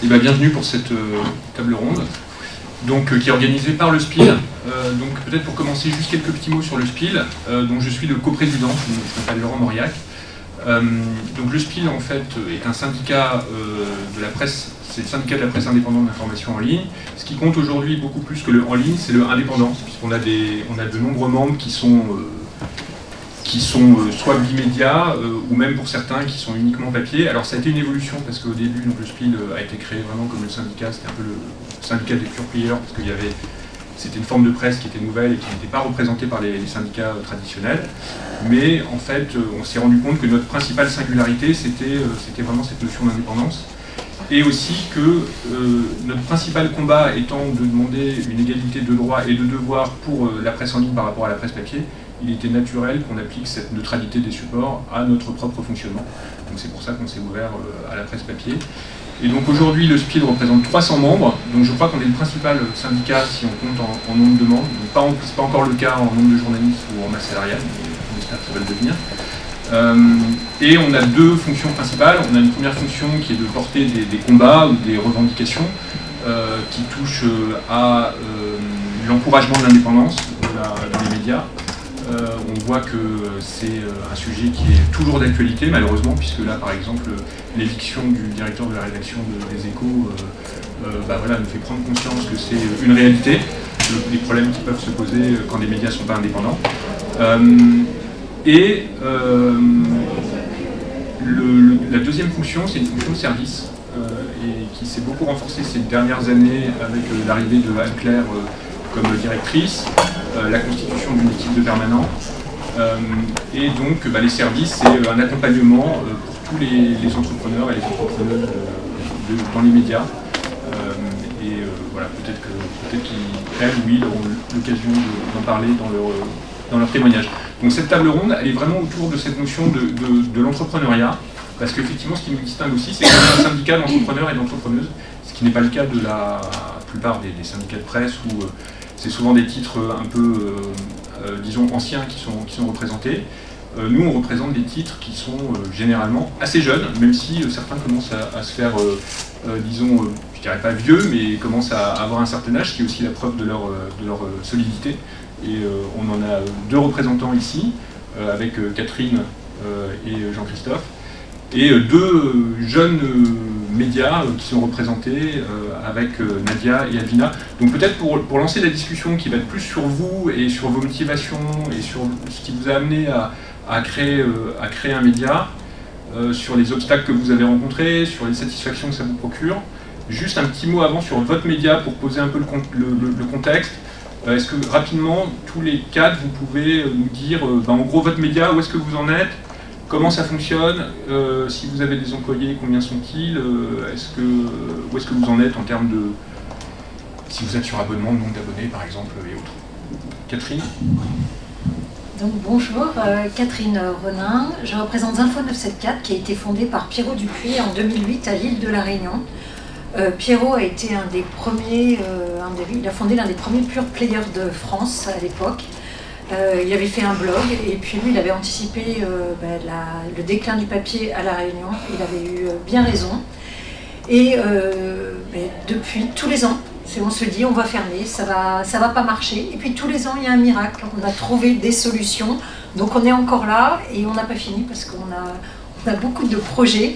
Et bienvenue pour cette table ronde, donc, qui est organisée par le SPIL. Donc peut-être pour commencer, juste quelques petits mots sur le SPIL. Donc je suis le coprésident, je m'appelle Laurent Mauriac. Donc le SPIL en fait est un syndicat de la presse, c'est le syndicat de la presse indépendante d'information en ligne. Ce qui compte aujourd'hui beaucoup plus que le en ligne, c'est le indépendant, puisqu'on a de nombreux membres qui sont soit bimédias ou même pour certains qui sont uniquement papier. Alors ça a été une évolution parce qu'au début donc, le SPIL a été créé vraiment comme le syndicat, c'était un peu le syndicat des pure players parce qu'il y avait, c'était une forme de presse qui était nouvelle et qui n'était pas représentée par les syndicats traditionnels. Mais en fait on s'est rendu compte que notre principale singularité c'était vraiment cette notion d'indépendance. Et aussi que notre principal combat étant de demander une égalité de droits et de devoirs pour la presse en ligne par rapport à la presse papier, il était naturel qu'on applique cette neutralité des supports à notre propre fonctionnement. Donc c'est pour ça qu'on s'est ouvert à la presse papier. Et donc aujourd'hui le SPIL représente 300 membres, donc je crois qu'on est le principal syndicat si on compte en nombre de membres. C'est pas encore le cas en nombre de journalistes ou en masse salariale, mais on espère que ça va le devenir. Et on a deux fonctions principales. On a une première fonction qui est de porter des combats ou des revendications qui touchent à l'encouragement de l'indépendance dans les médias. On voit que c'est un sujet qui est toujours d'actualité malheureusement, puisque là par exemple l'éviction du directeur de la rédaction des Échos voilà, nous fait prendre conscience que c'est une réalité, les problèmes qui peuvent se poser quand les médias ne sont pas indépendants. La deuxième fonction, c'est une fonction de service et qui s'est beaucoup renforcée ces dernières années avec l'arrivée de Anne-Claire comme directrice, la constitution d'une équipe de permanents. Et donc les services, c'est un accompagnement pour tous les entrepreneurs et les entrepreneuses dans les médias. Voilà, peut-être qu'elles ou ils auront l'occasion d'en parler dans leur témoignage. Donc cette table ronde, elle est vraiment autour de cette notion de l'entrepreneuriat, parce qu'effectivement, ce qui nous distingue aussi, c'est qu'on a un syndicat d'entrepreneurs et d'entrepreneuses, ce qui n'est pas le cas de la plupart des syndicats de presse, où c'est souvent des titres un peu, disons, anciens qui sont représentés. Nous, on représente des titres qui sont généralement assez jeunes, même si certains commencent à se faire, disons, je dirais pas vieux, mais commencent à avoir un certain âge, ce qui est aussi la preuve de leur solidité. Et on en a deux représentants ici, avec Catherine et Jean-Christophe, et deux jeunes médias qui sont représentés avec Nadia et Alvina. Donc peut-être pour lancer la discussion qui va être plus sur vous et sur vos motivations et sur ce qui vous a amené à créer un média, sur les obstacles que vous avez rencontrés, sur les satisfactions que ça vous procure. Juste un petit mot avant sur votre média pour poser un peu le contexte. Est-ce que rapidement, tous les quatre, vous pouvez nous dire en gros votre média, où est-ce que vous en êtes, comment ça fonctionne, si vous avez des employés, combien sont-ils, où est-ce que vous en êtes en termes de, si vous êtes sur abonnement, nombre d'abonnés par exemple, et autres. Catherine? Donc bonjour, Catherine Renin, je représente Info 974 qui a été fondée par Pierrot Dupuis en 2008 à l'île de la Réunion. Pierrot a été un des premiers, il a fondé l'un des premiers pure players de France à l'époque. Il avait fait un blog et puis lui il avait anticipé le déclin du papier à La Réunion, il avait eu bien raison. Et depuis, tous les ans, on se dit on va fermer, ça va pas marcher. Et puis tous les ans il y a un miracle, on a trouvé des solutions. Donc on est encore là et on n'a pas fini parce qu'on a beaucoup de projets.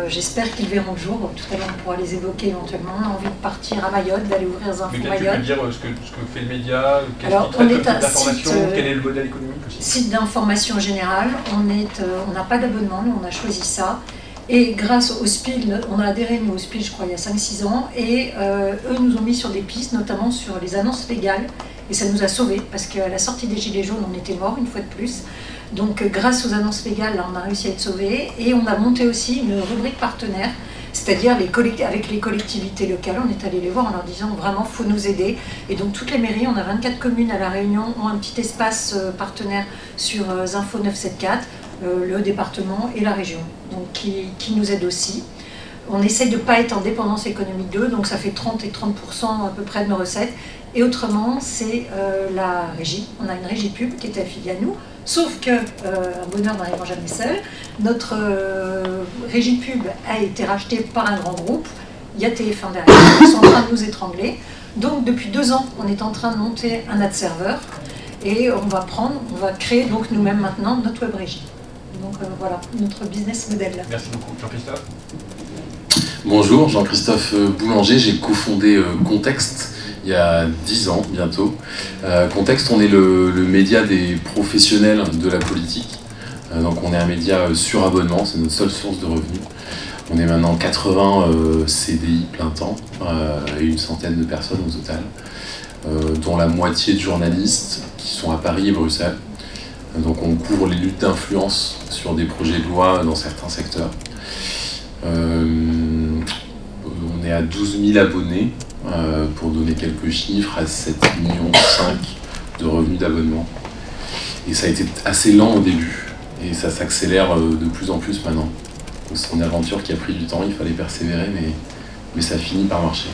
J'espère qu'ils verront le jour. Tout à l'heure on pourra les évoquer éventuellement. On a envie de partir à Mayotte, d'aller ouvrir Info Mayotte. Tu peux dire ce que fait le média, quel est le modèle économique aussi? Site d'information générale, on n'a pas d'abonnement, on a choisi ça. Et grâce au SPIL, on a adhéré nous au SPIL je crois il y a 5-6 ans, et eux nous ont mis sur des pistes, notamment sur les annonces légales, et ça nous a sauvés, parce qu'à la sortie des Gilets jaunes, on était morts une fois de plus. Donc grâce aux annonces légales, là, on a réussi à être sauvés, et on a monté aussi une rubrique partenaire, c'est-à-dire avec les collectivités locales, on est allé les voir en leur disant vraiment il faut nous aider. Et donc toutes les mairies, on a 24 communes à La Réunion, ont un petit espace partenaire sur Info 974, le département et la région, donc qui nous aident aussi. On essaie de ne pas être en dépendance économique d'eux, donc ça fait 30 et 30% à peu près de nos recettes. Et autrement, c'est la régie. On a une régie pub qui est affiliée à nous, Sauf que, un bonheur n'arrivant jamais seul, notre régie de pub a été rachetée par un grand groupe. Il y a TF1 derrière, ils sont en train de nous étrangler. Donc depuis 2 ans, on est en train de monter un ad serveur et on va créer donc nous-mêmes maintenant notre web régie. Donc voilà, notre business model là. Merci beaucoup. Jean-Christophe. Bonjour, Jean-Christophe Boulanger, j'ai cofondé Contexte il y a 10 ans bientôt. Contexte, on est le média des professionnels de la politique. Donc on est un média sur abonnement, c'est notre seule source de revenus. On est maintenant 80 CDI plein temps et une centaine de personnes au total, dont la moitié de journalistes qui sont à Paris et Bruxelles. Donc on couvre les luttes d'influence sur des projets de loi dans certains secteurs. On est à 12 000 abonnés, pour donner quelques chiffres, à 7,5 millions de revenus d'abonnement. Et ça a été assez lent au début, et ça s'accélère de plus en plus maintenant. C'est une aventure qui a pris du temps, il fallait persévérer, mais ça finit par marcher.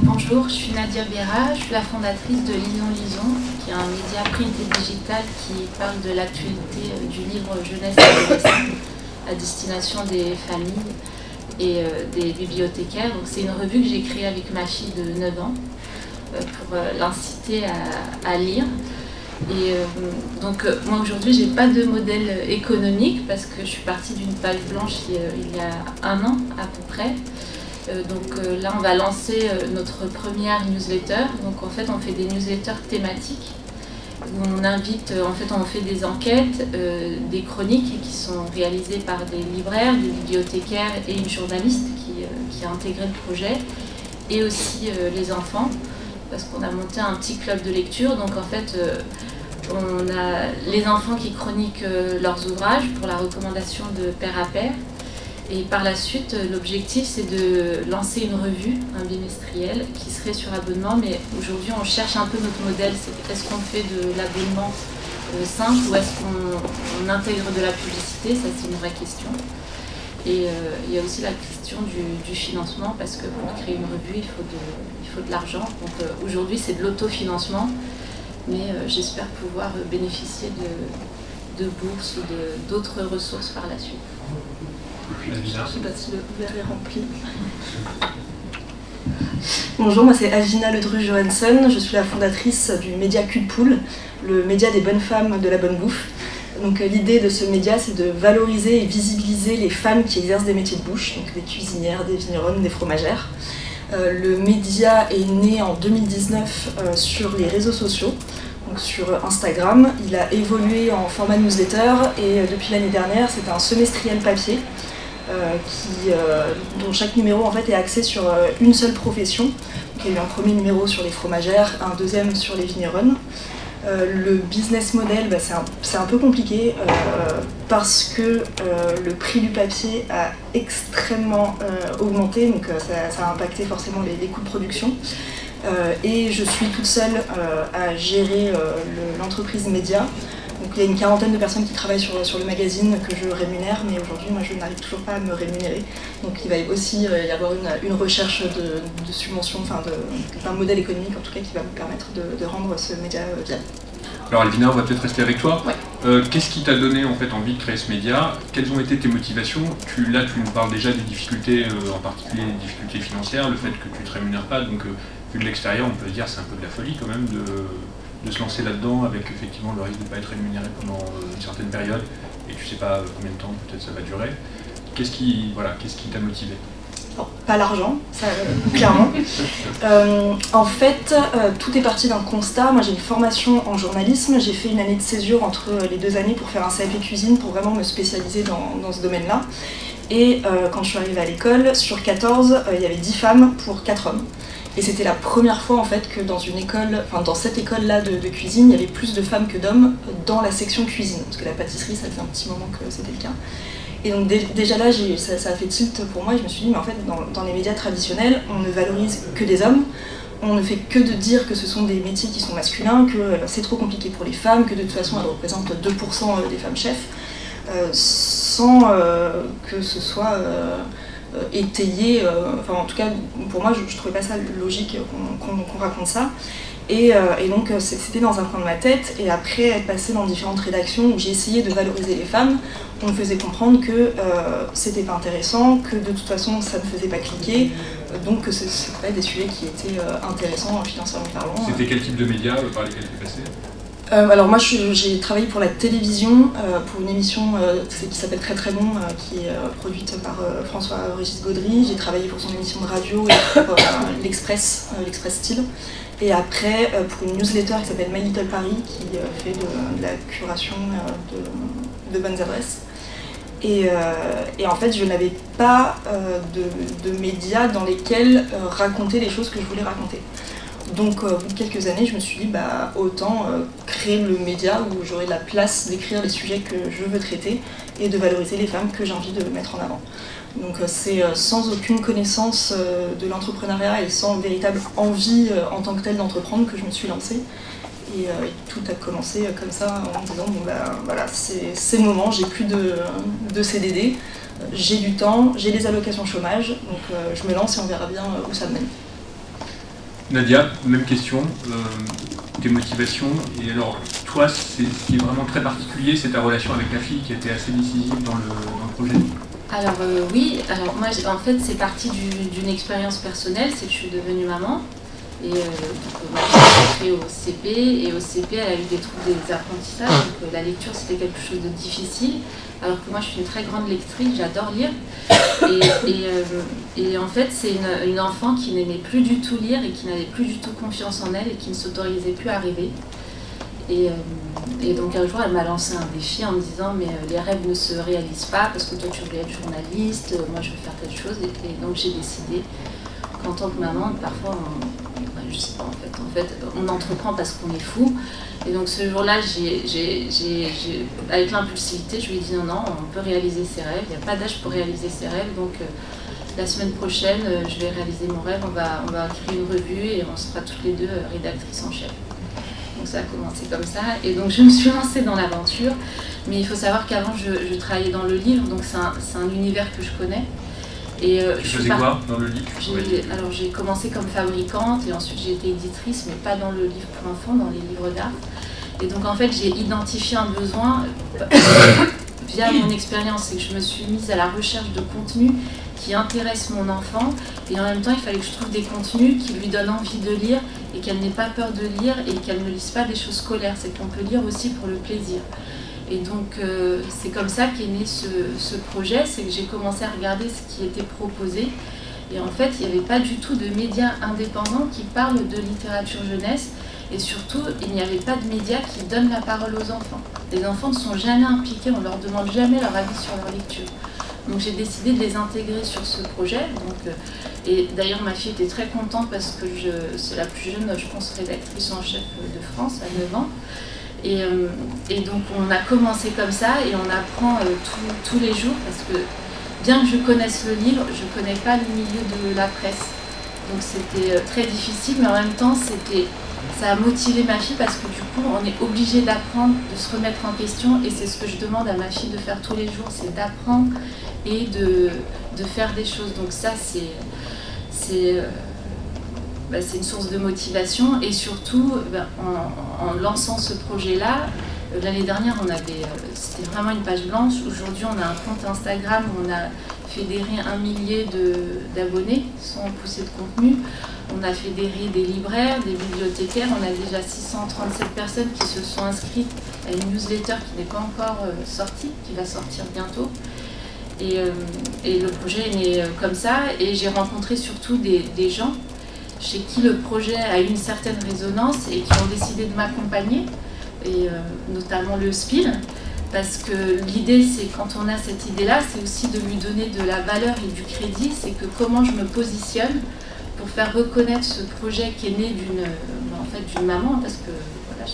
Bonjour, je suis Nadia Béra, je suis la fondatrice de Lison Lison, qui est un média print et digital qui parle de l'actualité du livre jeunesse et adolescent à destination des familles et des bibliothécaires. C'est une revue que j'ai créée avec ma fille de 9 ans pour l'inciter à lire. Et donc moi aujourd'hui j'ai pas de modèle économique parce que je suis partie d'une page blanche il y a 1 an à peu près. Donc là on va lancer notre première newsletter. Donc en fait on fait des newsletters thématiques où on invite, on fait des enquêtes, des chroniques qui sont réalisées par des libraires, des bibliothécaires et une journaliste qui a intégré le projet, et aussi les enfants, parce qu'on a monté un petit club de lecture. Donc en fait on a les enfants qui chroniquent leurs ouvrages pour la recommandation de pair à pair. Et par la suite, l'objectif c'est de lancer une revue, un bimestriel, qui serait sur abonnement. Mais aujourd'hui, on cherche un peu notre modèle. Est-ce qu'on fait de l'abonnement simple ou est-ce qu'on intègre de la publicité? Ça, c'est une vraie question. Et il y a aussi la question du financement, parce que pour créer une revue, il faut de l'argent. Donc aujourd'hui, c'est de l'autofinancement, mais j'espère pouvoir bénéficier de bourses ou d'autres ressources par la suite. Je ne sais pas si le verre est rempli. Bonjour, moi c'est Alvina Ledru-Johansson, je suis la fondatrice du média Culpool, le média des bonnes femmes de la bonne bouffe. Donc l'idée de ce média, c'est de valoriser et visibiliser les femmes qui exercent des métiers de bouche, donc des cuisinières, des vigneronnes, des fromagères. Le média est né en 2019 sur les réseaux sociaux, donc sur Instagram. Il a évolué en format newsletter et depuis l'année dernière, c'est un semestriel papier dont chaque numéro en fait est axé sur une seule profession. Donc, il y a eu un premier numéro sur les fromagères, un deuxième sur les vigneronnes. Le business model, c'est un peu compliqué parce que le prix du papier a extrêmement augmenté, donc ça a impacté forcément les coûts de production. Et je suis toute seule à gérer l'entreprise média. Donc il y a une 40aine de personnes qui travaillent sur le magazine que je rémunère, mais aujourd'hui moi je n'arrive toujours pas à me rémunérer. Donc il va aussi y avoir une recherche de subvention, d'un modèle économique en tout cas qui va me permettre de rendre ce média viable. Alors Alvina, on va peut-être rester avec toi. Ouais. Qu'est-ce qui t'a donné en fait envie de créer ce média? Quelles ont été tes motivations? Tu nous parles déjà des difficultés, en particulier les difficultés financières, le fait que tu ne te rémunères pas. Donc vu de l'extérieur, on peut se dire c'est un peu de la folie quand même de se lancer là-dedans avec effectivement le risque de ne pas être rémunéré pendant une certaine période et tu ne sais pas combien de temps peut-être ça va durer. Qu'est-ce qui t'a motivé? Pas l'argent, ça clairement. En fait, tout est parti d'un constat. Moi j'ai une formation en journalisme, j'ai fait une année de césure entre les 2 années pour faire un CAP cuisine pour vraiment me spécialiser dans ce domaine-là. Et quand je suis arrivée à l'école, sur 14, il y avait 10 femmes pour 4 hommes. Et c'était la première fois en fait que dans cette école-là de cuisine, il y avait plus de femmes que d'hommes dans la section cuisine. Parce que la pâtisserie, ça faisait un petit moment que c'était le cas. Et donc déjà là, ça a fait tilt pour moi et je me suis dit, mais en fait, dans les médias traditionnels, on ne valorise que des hommes. On ne fait que de dire que ce sont des métiers qui sont masculins, que c'est trop compliqué pour les femmes, que de toute façon elles représentent 2% des femmes chefs, sans que ce soit étayé. En tout cas, pour moi, je ne trouvais pas ça logique qu'on raconte ça. Et donc c'était dans un coin de ma tête, et après être passée dans différentes rédactions où j'ai essayé de valoriser les femmes, on me faisait comprendre que c'était pas intéressant, que de toute façon ça ne faisait pas cliquer, donc que ce n'était pas des sujets qui étaient intéressants financièrement parlant. C'était quel type de médias par lesquels tu es passé? Alors moi j'ai travaillé pour la télévision, pour une émission qui s'appelle Très Très Bon, qui est produite par François-Régis Gaudry. J'ai travaillé pour son émission de radio et pour l'Express Style. Et après pour une newsletter qui s'appelle My Little Paris, qui fait de la curation de bonnes adresses. Et en fait je n'avais pas de médias dans lesquels raconter les choses que je voulais raconter. Donc au bout de quelques années, je me suis dit autant créer le média où j'aurai la place d'écrire les sujets que je veux traiter et de valoriser les femmes que j'ai envie de mettre en avant. Donc c'est sans aucune connaissance de l'entrepreneuriat et sans véritable envie en tant que telle d'entreprendre que je me suis lancée. Et tout a commencé comme ça en me disant voilà, c'est le moment, j'ai plus de CDD, j'ai du temps, j'ai les allocations chômage, donc je me lance et on verra bien où ça me mène. Nadia, même question, tes motivations, et alors toi, ce qui est vraiment très particulier, c'est ta relation avec ta fille qui a été assez décisive dans le projet. Alors oui, alors moi en fait c'est parti d'une expérience personnelle, c'est que je suis devenue maman, et ma fille est entrée au CP, et au CP elle a eu des troubles des apprentissages, donc la lecture c'était quelque chose de difficile, alors que moi je suis une très grande lectrice, j'adore lire. Et en fait, c'est une enfant qui n'aimait plus du tout lire et qui n'avait plus du tout confiance en elle et qui ne s'autorisait plus à rêver. Et donc un jour, elle m'a lancé un défi en me disant mais les rêves ne se réalisent pas parce que toi tu voulais être journaliste, moi je veux faire telle chose. Et donc j'ai décidé qu'en tant que maman, parfois je sais pas en fait, on entreprend parce qu'on est fou. Et donc ce jour-là, avec l'impulsivité, je lui ai dit non, on peut réaliser ses rêves, il n'y a pas d'âge pour réaliser ses rêves, donc la semaine prochaine, je vais réaliser mon rêve, on va créer une revue et on sera toutes les deux rédactrices en chef. Donc ça a commencé comme ça, et donc je me suis lancée dans l'aventure, mais il faut savoir qu'avant je travaillais dans le livre, donc c'est un univers que je connais. Et, tu faisais quoi dans le livre? Alors j'ai commencé comme fabricante et ensuite j'ai été éditrice, mais pas dans le livre pour enfants, dans les livres d'art. Et donc en fait j'ai identifié un besoin via mon expérience, c'est que je me suis mise à la recherche de contenu qui intéresse mon enfant, et en même temps il fallait que je trouve des contenus qui lui donnent envie de lire et qu'elle n'ait pas peur de lire et qu'elle ne lise pas des choses scolaires, c'est qu'on peut lire aussi pour le plaisir. Et donc c'est comme ça qu'est né ce projet, c'est que j'ai commencé à regarder ce qui était proposé, et en fait il n'y avait pas du tout de médias indépendants qui parlent de littérature jeunesse, et surtout il n'y avait pas de médias qui donnent la parole aux enfants. Les enfants ne sont jamais impliqués, on ne leur demande jamais leur avis sur leur lecture. Donc j'ai décidé de les intégrer sur ce projet, et d'ailleurs ma fille était très contente parce que c'est la plus jeune, je pense, rédactrice en chef de France à 9 ans. Et donc on a commencé comme ça et on apprend tous les jours, parce que bien que je connaisse le livre, je ne connais pas le milieu de la presse. Donc c'était très difficile, mais en même temps ça a motivé ma fille, parce que du coup on est obligé d'apprendre, de se remettre en question, et c'est ce que je demande à ma fille de faire tous les jours, c'est d'apprendre et de faire des choses. Donc ça c'est une source de motivation, et surtout en lançant ce projet-là, l'année dernière c'était vraiment une page blanche. Aujourd'hui on a un compte Instagram où on a fédéré 1 millier d'abonnés sans pousser de contenu. On a fédéré des libraires, des bibliothécaires, on a déjà 637 personnes qui se sont inscrites à une newsletter qui n'est pas encore sortie, qui va sortir bientôt. Et le projet est né comme ça, et j'ai rencontré surtout des gens chez qui le projet a eu une certaine résonance et qui ont décidé de m'accompagner, et notamment le SPIL, parce que l'idée, c'est quand on a cette idée-là, c'est aussi de lui donner de la valeur et du crédit, c'est que comment je me positionne pour faire reconnaître ce projet qui est né d'une maman, parce que voilà,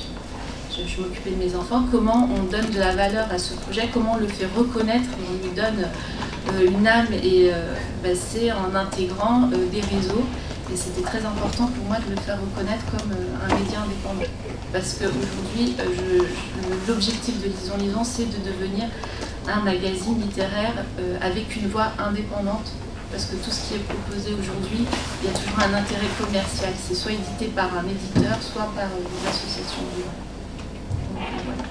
je m'occupais de mes enfants, comment on donne de la valeur à ce projet, comment on le fait reconnaître, et on lui donne une âme, et c'est en intégrant des réseaux. Et c'était très important pour moi de le faire reconnaître comme un média indépendant. Parce qu'aujourd'hui, l'objectif de Lisons, c'est de devenir un magazine littéraire avec une voix indépendante parce que tout ce qui est proposé aujourd'hui, il y a toujours un intérêt commercial. C'est soit édité par un éditeur, soit par des associations de livres. Voilà.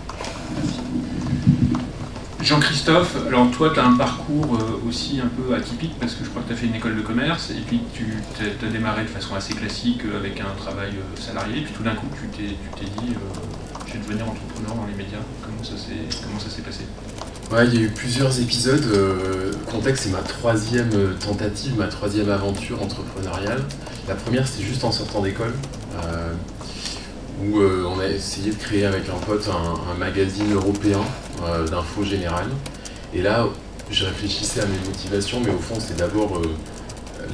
Jean-Christophe, alors toi tu as un parcours aussi un peu atypique parce que je crois que tu as fait une école de commerce et puis tu as démarré de façon assez classique avec un travail salarié et puis tout d'un coup tu t'es dit je vais devenir entrepreneur dans les médias. Comment ça s'est passé? Ouais, il y a eu plusieurs épisodes. Contexte, c'est ma troisième tentative, ma troisième aventure entrepreneuriale. La première, c'était juste en sortant d'école, où on a essayé de créer avec un pote un magazine européen d'info générale. Et là, je réfléchissais à mes motivations, mais au fond, c'était d'abord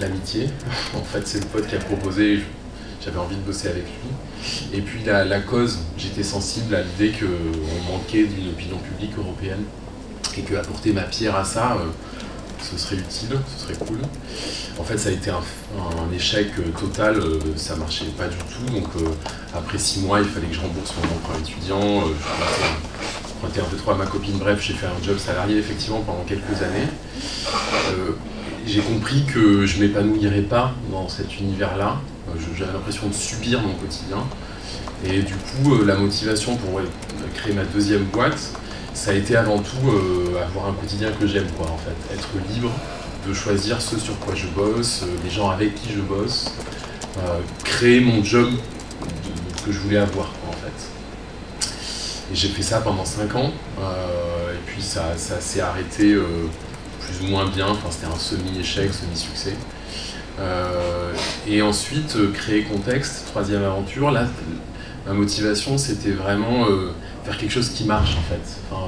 l'amitié. En fait, c'est le pote qui a proposé, j'avais envie de bosser avec lui. Et puis la cause, j'étais sensible à l'idée qu'on manquait d'une opinion publique européenne. Et que apporter ma pierre à ça, ce serait utile, ce serait cool. En fait, ça a été un échec total, ça marchait pas du tout. Donc après 6 mois, il fallait que je rembourse mon emprunt étudiant, je empruntais un peu trop à ma copine. Bref, j'ai fait un job salarié effectivement pendant quelques années. J'ai compris que je m'épanouirais pas dans cet univers-là. J'avais l'impression de subir mon quotidien. Et du coup, la motivation pour créer ma deuxième boîte, ça a été avant tout avoir un quotidien que j'aime, quoi, en fait. Être libre de choisir ce sur quoi je bosse, les gens avec qui je bosse, créer mon job que je voulais avoir, quoi, en fait. Et j'ai fait ça pendant 5 ans, et puis ça s'est arrêté plus ou moins bien, enfin c'était un semi-échec, semi-succès. Et ensuite, créer Contexte, troisième aventure, là, ma motivation c'était vraiment faire quelque chose qui marche en fait. Enfin,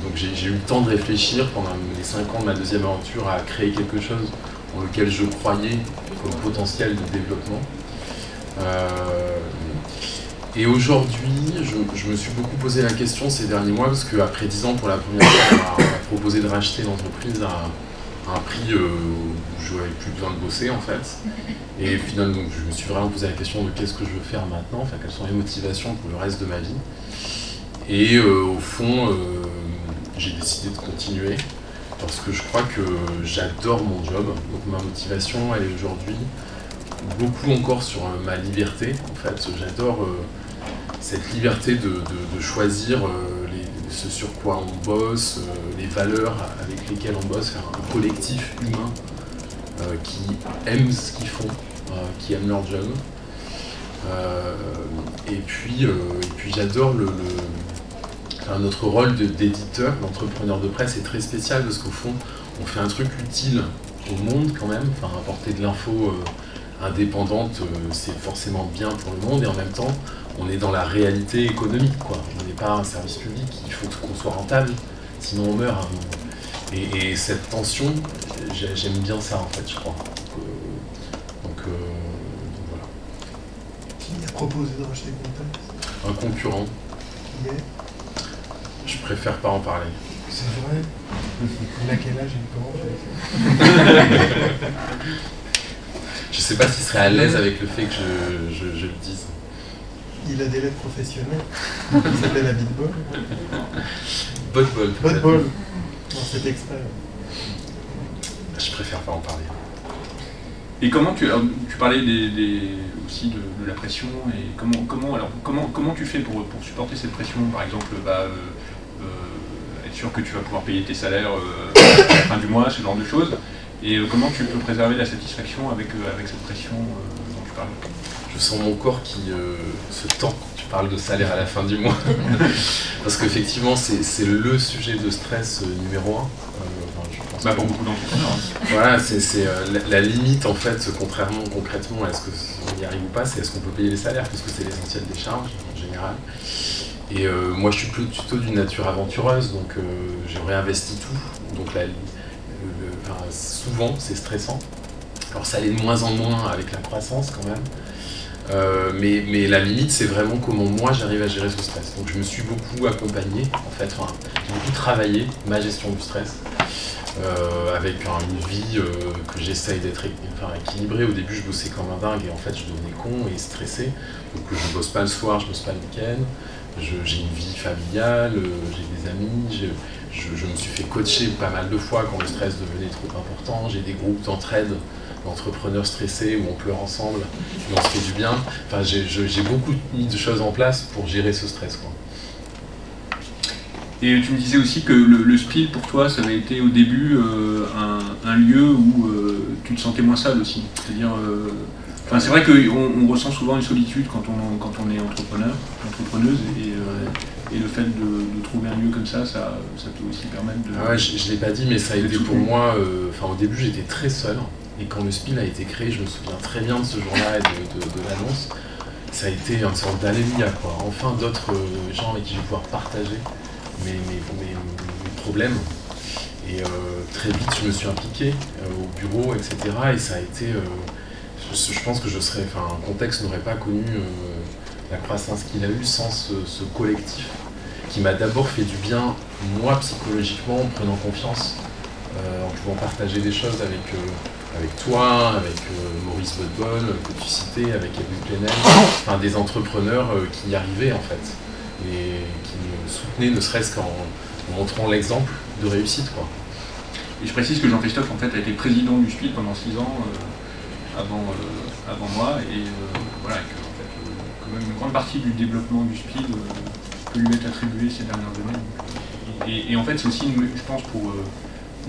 donc j'ai eu le temps de réfléchir pendant les 5 ans de ma deuxième aventure à créer quelque chose dans lequel je croyais comme potentiel de développement. Et aujourd'hui, je me suis beaucoup posé la question ces derniers mois parce qu'après 10 ans, pour la première fois, on m'a proposé de racheter l'entreprise à un prix où je n'avais plus besoin de bosser en fait. Et finalement, donc, je me suis vraiment posé la question de qu'est-ce que je veux faire maintenant, enfin, quelles sont les motivations pour le reste de ma vie. Et au fond, j'ai décidé de continuer parce que je crois que j'adore mon job. Donc ma motivation, elle est aujourd'hui beaucoup encore sur ma liberté. En fait, j'adore cette liberté de choisir ce sur quoi on bosse, les valeurs avec lesquelles on bosse, faire un collectif humain qui aime ce qu'ils font, qui aime leur job. Et puis j'adore notre rôle d'éditeur, d'entrepreneur de presse est très spécial parce qu'au fond, on fait un truc utile au monde quand même, enfin apporter de l'info indépendante, c'est forcément bien pour le monde et en même temps, on est dans la réalité économique, quoi. On n'est pas un service public, il faut qu'on soit rentable, sinon on meurt. Hein. Et cette tension, j'aime bien ça en fait, je crois. Donc voilà. Qui a proposé de racheter Contexte? Un concurrent. Qui est? Je préfère pas en parler. C'est vrai? Il a quel âge et comment? Je sais pas s'il serait à l'aise avec le fait que je le dise. Il a des lettres professionnelles. Il s'appelle Abitbol. Botbol. Botbol. Non, c'est exprès. Je préfère pas en parler. Et comment tu parlais aussi de la pression et comment tu fais pour supporter cette pression, par exemple être sûr que tu vas pouvoir payer tes salaires à la fin du mois, ce genre de choses, et comment tu peux préserver la satisfaction avec cette pression dont tu parles? Je sens mon corps qui se tend quand tu parles de salaire à la fin du mois. Parce qu'effectivement, c'est le sujet de stress numéro 1. Je pense pour beaucoup d'entrepreneurs. Voilà, c'est la limite en fait, concrètement, est-ce qu'on y arrive ou pas, c'est est-ce qu'on peut payer les salaires, parce que c'est l'essentiel des charges en général. Et moi je suis plutôt d'une nature aventureuse, donc je réinvestis tout. Donc souvent c'est stressant. Alors ça l'est de moins en moins avec la croissance quand même. Mais la limite c'est vraiment comment moi j'arrive à gérer ce stress. Donc je me suis beaucoup accompagné, en fait, j'ai beaucoup travaillé ma gestion du stress. Avec une vie que j'essaye d'être équilibrée. Au début, je bossais comme un dingue et en fait, je devenais con et stressé. Donc, je bosse pas le soir, je bosse pas le week-end. j'ai une vie familiale, j'ai des amis, je me suis fait coacher pas mal de fois quand le stress devenait trop important, j'ai des groupes d'entraide d'entrepreneurs stressés où on pleure ensemble et on se fait du bien. Enfin, j'ai beaucoup mis de choses en place pour gérer ce stress, quoi. Et tu me disais aussi que le SPIL, pour toi, ça avait été au début un lieu où tu te sentais moins seul aussi. C'est-à-dire, c'est vrai qu'on ressent souvent une solitude quand on est entrepreneur, entrepreneuse, et le fait de trouver un lieu comme ça peut aussi permettre de... Ah ouais, je ne l'ai pas dit, mais ça a été pour moi... au début, j'étais très seul. Et quand le SPIL a été créé, je me souviens très bien de ce jour-là et de l'annonce. Ça a été une sorte d'alléluia, quoi. Enfin, d'autres gens avec qui je vais pouvoir partager mes problèmes. Et très vite, je me suis impliqué au bureau, etc. Et ça a été... je pense que un contexte n'aurait pas connu la croissance qu'il a eue sans ce collectif qui m'a d'abord fait du bien, moi, psychologiquement, en prenant confiance, en pouvant partager des choses avec toi, avec Maurice Botbon, que tu citais, avec Edwin Plenel, enfin des entrepreneurs qui y arrivaient en fait, et qui me soutenaient ne serait-ce qu'en montrant l'exemple de réussite, quoi. Et je précise que Jean-Christophe en fait a été président du SPIL pendant 6 ans avant moi, et voilà, que en fait, quand même une grande partie du développement du SPIL peut lui être attribuée ces dernières années. Et en fait c'est aussi, je pense,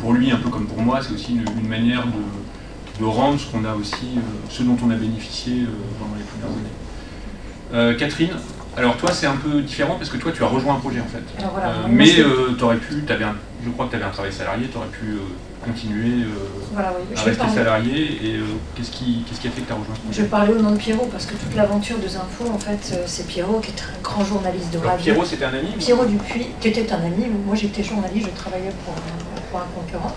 pour lui, un peu comme pour moi, c'est aussi une manière de rendre ce dont on a bénéficié pendant les premières années. Catherine, alors toi c'est un peu différent parce que toi tu as rejoint un projet en fait. Alors voilà, mais t'aurais pu, je crois que tu avais un travail salarié, tu aurais pu continuer à rester salarié, et qu'est-ce qui a fait que tu as rejoint ce projet? Je parlais au nom de Pierrot parce que toute l'aventure de Zinfo, en fait, c'est Pierrot qui était un grand journaliste de radio. Pierrot c'était un ami? Pierrot Dupuis, qui était un ami. Moi j'étais journaliste, je travaillais pour un concurrent.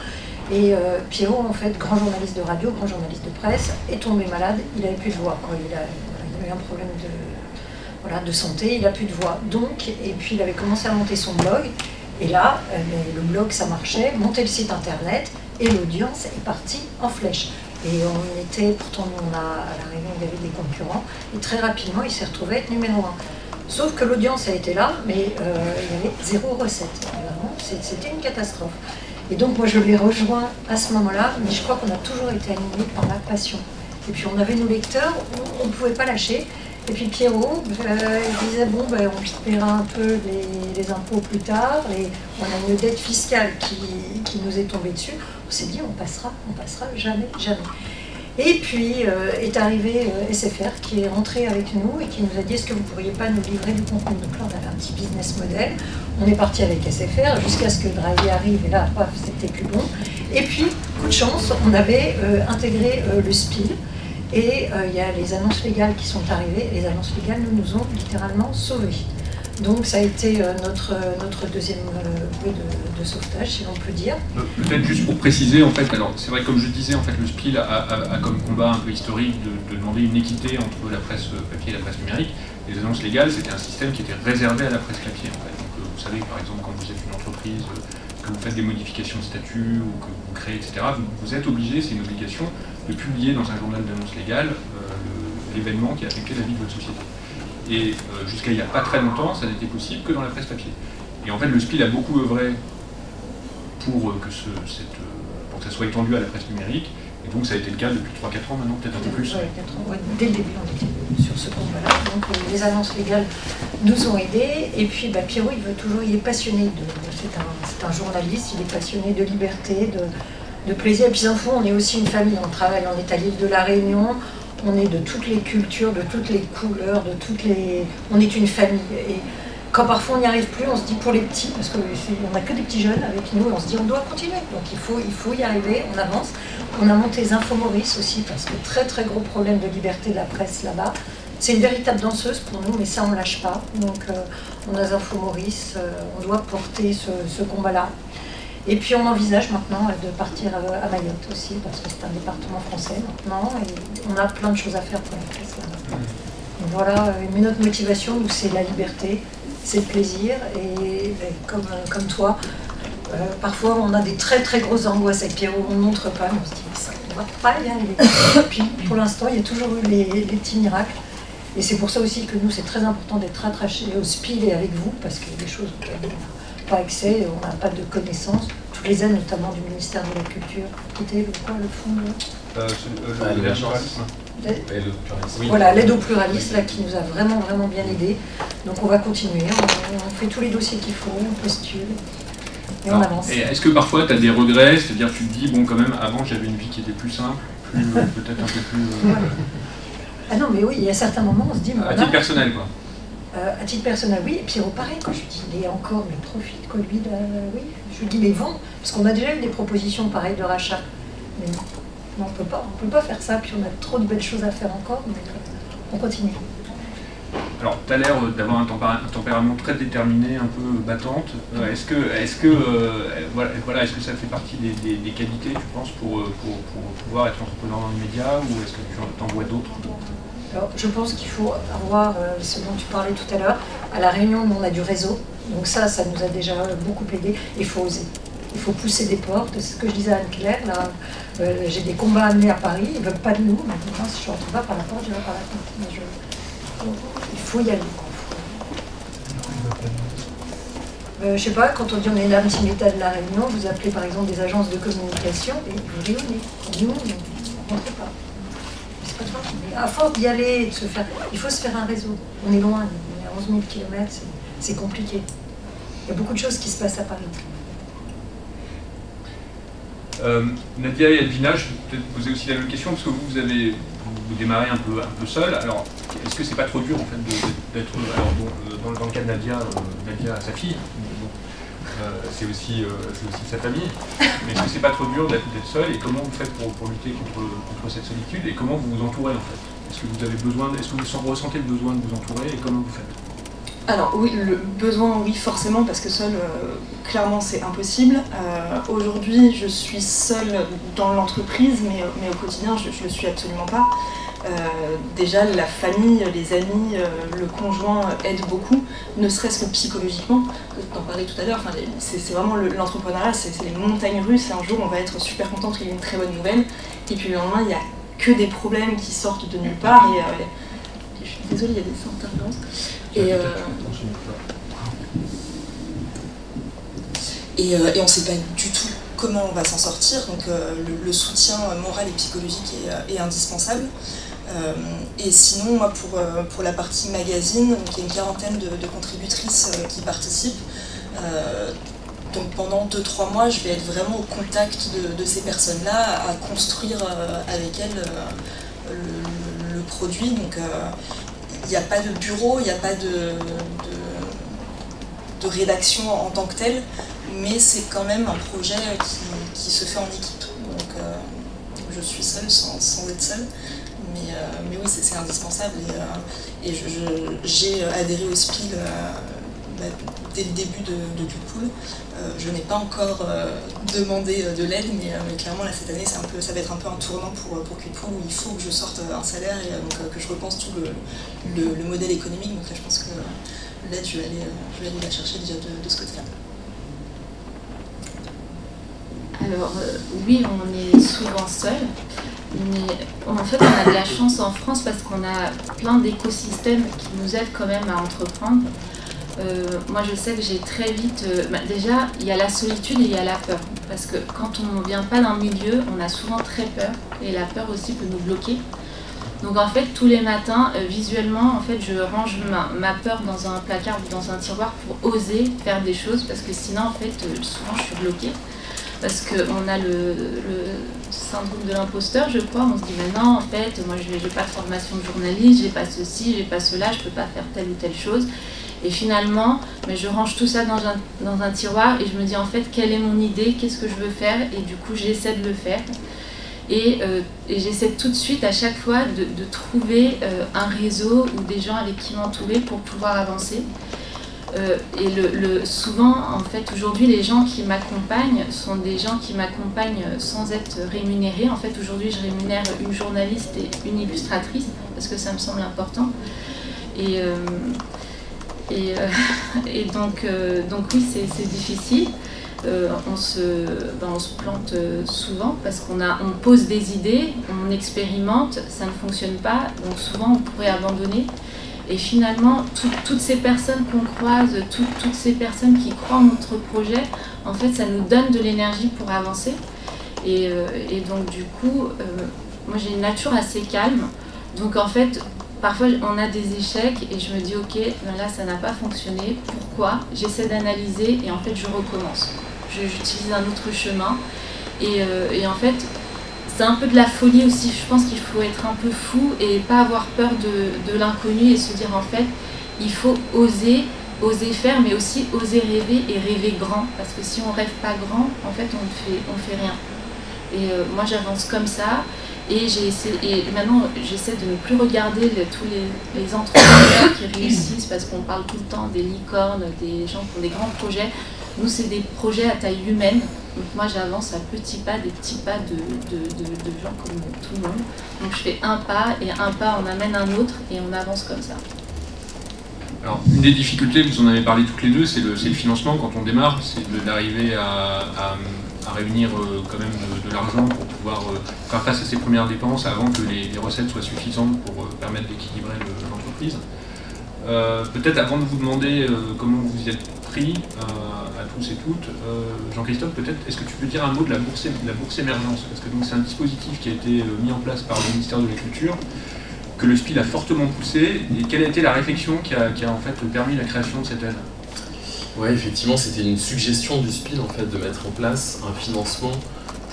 Et Pierrot, en fait, grand journaliste de radio, grand journaliste de presse, est tombé malade, il n'avait plus de voix. Il a eu un problème de santé, il n'a plus de voix. Donc, et puis il avait commencé à monter son blog, et là, le blog ça marchait, monter le site internet, et l'audience est partie en flèche. Et on était, pourtant nous, à la Réunion, il y avait des concurrents, et très rapidement il s'est retrouvé être numéro 1. Sauf que l'audience a été là, mais il y avait 0 recette. C'était une catastrophe. Et donc moi je l'ai rejoint à ce moment-là, mais je crois qu'on a toujours été animés par la passion. Et puis on avait nos lecteurs, on ne pouvait pas lâcher. Et puis Pierrot, il disait bon, on paiera un peu les impôts plus tard, et on a une dette fiscale qui nous est tombée dessus. On s'est dit on passera jamais. Et puis est arrivé SFR qui est rentré avec nous et qui nous a dit est-ce que vous ne pourriez pas nous livrer du contenu. Donc là on avait un petit business model, on est parti avec SFR jusqu'à ce que Drahi arrive, et là c'était plus bon. Et puis coup de chance, on avait intégré le SPIL. Et il y a les annonces légales qui sont arrivées. Les annonces légales nous ont littéralement sauvés. Donc ça a été notre deuxième bouée de sauvetage, si l'on peut dire. Peut-être juste pour préciser, en fait, alors c'est vrai que comme je disais, en fait, le SPIL a comme combat un peu historique de demander une équité entre la presse papier et la presse numérique. Les annonces légales, c'était un système qui était réservé à la presse papier, en fait. Donc vous savez, par exemple, quand vous êtes une entreprise, que vous faites des modifications de statut ou que vous créez, etc., vous êtes obligé, c'est une obligation, de publier dans un journal d'annonces légales l'événement qui a affecté la vie de votre société. Et jusqu'à il n'y a pas très longtemps, ça n'était possible que dans la presse papier. Et en fait, le SPIL a beaucoup œuvré pour que ça soit étendu à la presse numérique. Et donc ça a été le cas depuis 3-4 ans maintenant, peut-être un peu plus. Oui, 4 ans. Ouais, dès le début, on était sur ce combat-là. Donc les annonces légales nous ont aidés. Et puis Pierrot, il est passionné c'est un journaliste, il est passionné de liberté, de plaisir. Et puis Zinfo, on est aussi une famille, on travaille, on est à l'île de la Réunion, on est de toutes les cultures, de toutes les couleurs, on est une famille. Et quand parfois on n'y arrive plus, on se dit pour les petits, parce qu'on n'a que des petits jeunes avec nous, on se dit on doit continuer, donc il faut y arriver, on avance. On a monté Zinfo Maurice aussi, parce que très très gros problème de liberté de la presse là-bas. C'est une véritable danseuse pour nous, mais ça on ne lâche pas. Donc on a Zinfo Maurice, on doit porter ce combat-là. Et puis on envisage maintenant de partir à Mayotte aussi, parce que c'est un département français maintenant, et on a plein de choses à faire pour la presse là-bas. Donc voilà, mais notre motivation, nous, c'est la liberté, c'est le plaisir, et comme toi, parfois on a des très très grosses angoisses avec Pierrot, on ne montre pas, mais on se dit ça, on ne va pas y arriver. Et puis pour l'instant, il y a toujours eu les petits miracles. Et c'est pour ça aussi que nous, c'est très important d'être rattachés au SPIL et avec vous, parce qu'il y a des choses auxquelles on n'a pas accès, on n'a pas de connaissances. Toutes les aides, notamment du ministère de la Culture, qui était le fonds le pluralisme. Voilà, l'aide au pluralisme, là, qui nous a vraiment bien aidés. Donc on va continuer, on fait tous les dossiers qu'il faut, on postule, et on avance. Et est-ce que parfois tu as des regrets, c'est-à-dire tu te dis, bon quand même, avant j'avais une vie qui était plus simple, peut-être un peu plus... Ah non, mais oui, il y a certains moments, on se dit... À titre personnel, quoi. À titre personnel, oui. Et puis pareil, quand je dis, il est encore, mais profite, quoi, lui, oui. Je lui dis, mais vends. Parce qu'on a déjà eu des propositions pareilles de rachat. Mais non, on peut pas faire ça. Puis on a trop de belles choses à faire encore, mais on continue. Alors, tu as l'air d'avoir un tempérament très déterminé, un peu battante. Est-ce que ça fait partie des qualités, tu penses, pour pouvoir être entrepreneur dans les médias, ou est-ce que tu en vois d'autres? Alors, je pense qu'il faut avoir ce dont tu parlais tout à l'heure. À La Réunion, on a du réseau. Donc ça nous a déjà beaucoup aidé. Il faut oser. Il faut pousser des portes. C'est ce que je disais à Anne-Claire. J'ai des combats amenés à Paris. Ils ne veulent pas de nous. Maintenant, si je ne rentre pas par la porte, je vais par la porte. Il faut y aller. Je sais pas, quand on dit on est un petit État de La Réunion, vous appelez par exemple des agences de communication et vous réunissez. Nous, on ne rentre pas. C'est pas grave. Mais à force d'y aller et de se faire. Il faut se faire un réseau. On est loin, on est à 11 000 km, c'est compliqué. Il y a beaucoup de choses qui se passent à Paris. Nadia et Edwina, je vais peut-être poser aussi la même question, parce que vous démarrez un peu seul. Alors, est-ce que c'est pas trop dur en fait d'être dans le cas de Nadia, sa fille, c'est aussi sa famille, mais est-ce que c'est pas trop dur d'être seul, et comment vous faites pour lutter contre cette solitude, et comment vous vous entourez en fait? Est-ce que vous ressentez le besoin de vous entourer, et comment vous faites? Alors oui, le besoin, oui, forcément, parce que seul, clairement, c'est impossible. Aujourd'hui, je suis seule dans l'entreprise, mais au quotidien, je ne le suis absolument pas. Déjà, la famille, les amis, le conjoint aident beaucoup, ne serait-ce que psychologiquement. Tu en parlais tout à l'heure, c'est vraiment l'entrepreneuriat, c'est les montagnes russes. Un jour, on va être super content qu'il y ait une très bonne nouvelle, et puis le lendemain, il n'y a que des problèmes qui sortent de nulle part. Et je suis désolée, il y a des intervenances. Et on ne sait pas du tout comment on va s'en sortir, donc le soutien moral et psychologique est indispensable. Et sinon, moi, pour la partie magazine, donc, il y a une quarantaine de contributrices qui participent. Donc pendant 2-3 mois, je vais être vraiment au contact de ces personnes-là, à construire avec elles le produit. Donc, il n'y a pas de bureau, il n'y a pas de rédaction en tant que telle, mais c'est quand même un projet qui se fait en équipe. Donc je suis seule sans être seule, mais oui, c'est indispensable. Et j'ai adhéré au SPIL dès le début de Culpool. Je n'ai pas encore demandé de l'aide, mais clairement là, cette année, ça va être un peu un tournant pour Culpool, où il faut que je sorte un salaire et donc, que je repense tout le modèle économique. Donc là, je pense que l'aide, je vais aller la chercher déjà de ce côté-là. Alors oui, on est souvent seul, mais en fait on a de la chance en France parce qu'on a plein d'écosystèmes qui nous aident quand même à entreprendre. Moi je sais que j'ai très vite... déjà, il y a la solitude et il y a la peur. Parce que quand on ne vient pas d'un milieu, on a souvent très peur. Et la peur aussi peut nous bloquer. Donc en fait, tous les matins, visuellement, en fait, je range ma peur dans un placard ou dans un tiroir pour oser faire des choses. Parce que sinon, en fait, souvent je suis bloquée. Parce qu'on a le syndrome de l'imposteur, je crois. On se dit, mais non, en fait, moi je n'ai pas de formation de journaliste, j'ai pas ceci, j'ai pas cela, je peux pas faire telle ou telle chose. Et finalement, mais je range tout ça dans un tiroir et je me dis en fait quelle est mon idée, qu'est-ce que je veux faire, et du coup j'essaie de le faire. Et j'essaie tout de suite à chaque fois de trouver un réseau ou des gens avec qui m'entourer pour pouvoir avancer. Et souvent, en fait, aujourd'hui, les gens qui m'accompagnent sont des gens qui m'accompagnent sans être rémunérés. En fait, aujourd'hui, je rémunère une journaliste et une illustratrice parce que ça me semble important. Et donc oui, c'est difficile. on se plante souvent parce qu'on pose des idées, on expérimente, ça ne fonctionne pas, donc souvent on pourrait abandonner. Et finalement, toutes ces personnes qu'on croise, toutes ces personnes qui croient en notre projet, en fait, ça nous donne de l'énergie pour avancer. Et donc du coup, moi j'ai une nature assez calme, donc en fait, parfois on a des échecs et je me dis ok, ben là ça n'a pas fonctionné, pourquoi? J'essaie d'analyser et en fait je recommence. J'utilise un autre chemin et en fait c'est un peu de la folie aussi. Je pense qu'il faut être un peu fou et pas avoir peur de l'inconnu et se dire en fait il faut oser faire, mais aussi oser rêver et rêver grand, parce que si on rêve pas grand, en fait on fait rien. Et moi j'avance comme ça. Et maintenant, j'essaie de ne plus regarder tous les entrepreneurs qui réussissent, parce qu'on parle tout le temps des licornes, des gens qui ont des grands projets. Nous, c'est des projets à taille humaine. Donc moi, j'avance à petits pas, des petits pas de gens comme tout le monde. Donc je fais un pas, et un pas, on amène un autre, et on avance comme ça. Alors, une des difficultés, vous en avez parlé toutes les deux, c'est le financement quand on démarre, c'est d'arriver à réunir quand même de l'argent pour pouvoir faire face à ses premières dépenses avant que les recettes soient suffisantes pour permettre d'équilibrer l'entreprise. Peut-être avant de vous demander comment vous y êtes pris à tous et toutes, Jean-Christophe, peut-être, est-ce que tu peux dire un mot de la bourse émergence? Parce que c'est un dispositif qui a été mis en place par le ministère de la Culture, que le SPIL a fortement poussé, et quelle a été la réflexion qui a en fait permis la création de cette aide? Oui, effectivement, c'était une suggestion du SPIL en fait, de mettre en place un financement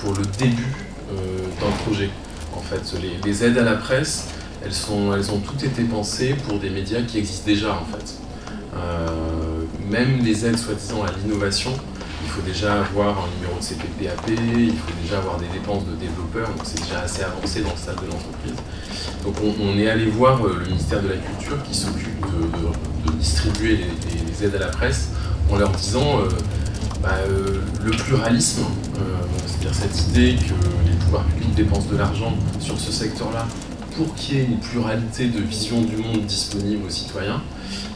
pour le début d'un projet. En fait, les aides à la presse, elles ont toutes été pensées pour des médias qui existent déjà en fait. Même les aides soi-disant à l'innovation, il faut déjà avoir un numéro de CPPAP, il faut déjà avoir des dépenses de développeurs, donc c'est déjà assez avancé dans le stade de l'entreprise. Donc on est allé voir le ministère de la Culture qui s'occupe de distribuer les aides à la presse, en leur disant le pluralisme, c'est-à-dire cette idée que les pouvoirs publics dépensent de l'argent sur ce secteur-là pour qu'il y ait une pluralité de visions du monde disponible aux citoyens.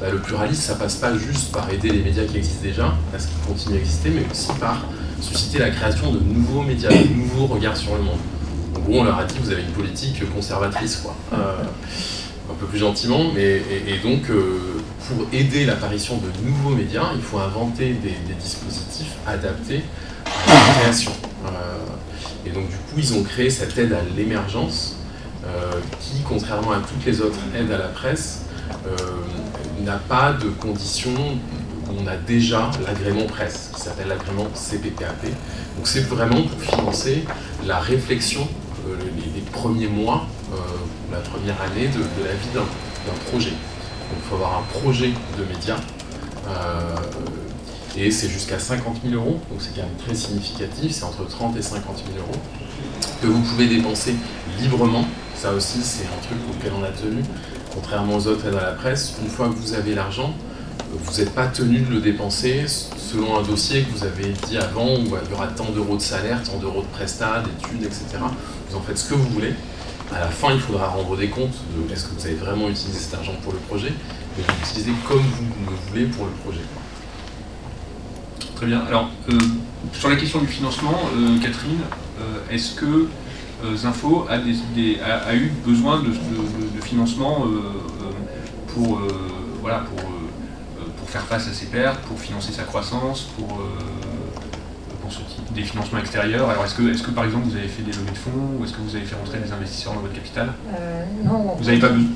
Le pluralisme, ça passe pas juste par aider les médias qui existent déjà à ce qu'ils continuent à exister, mais aussi par susciter la création de nouveaux médias, de nouveaux regards sur le monde. En gros, on leur a dit vous avez une politique conservatrice, quoi. Un peu plus gentiment, et donc pour aider l'apparition de nouveaux médias, il faut inventer des dispositifs adaptés à la création. Et donc du coup, ils ont créé cette aide à l'émergence qui, contrairement à toutes les autres aides à la presse, n'a pas de conditions. On a déjà l'agrément presse, qui s'appelle l'agrément CPPAP. Donc c'est vraiment pour financer la réflexion, les premiers mois, la première année de la vie d'un projet. Donc il faut avoir un projet de médias, et c'est jusqu'à 50 000 €, donc c'est quand même très significatif, c'est entre 30 et 50 000 €, que vous pouvez dépenser librement. Ça aussi, c'est un truc auquel on a tenu, contrairement aux autres aides à la presse. Une fois que vous avez l'argent, vous n'êtes pas tenu de le dépenser selon un dossier que vous avez dit avant, où il y aura tant d'euros de salaire, tant d'euros de prestat, d'études, etc. Vous en faites ce que vous voulez. À la fin, il faudra rendre des comptes de est-ce que vous avez vraiment utilisé cet argent pour le projet, mais vous l'utilisez comme vous le voulez pour le projet. Très bien. Alors, sur la question du financement, Catherine, est-ce que Zinfo a eu besoin de financement pour faire face à ses pertes, pour financer sa croissance, pour ce type des financements extérieurs? Alors est-ce que par exemple vous avez fait des levées de fonds, ou est-ce que vous avez fait rentrer des investisseurs dans votre capital? Non. Vous n'avez pas besoin?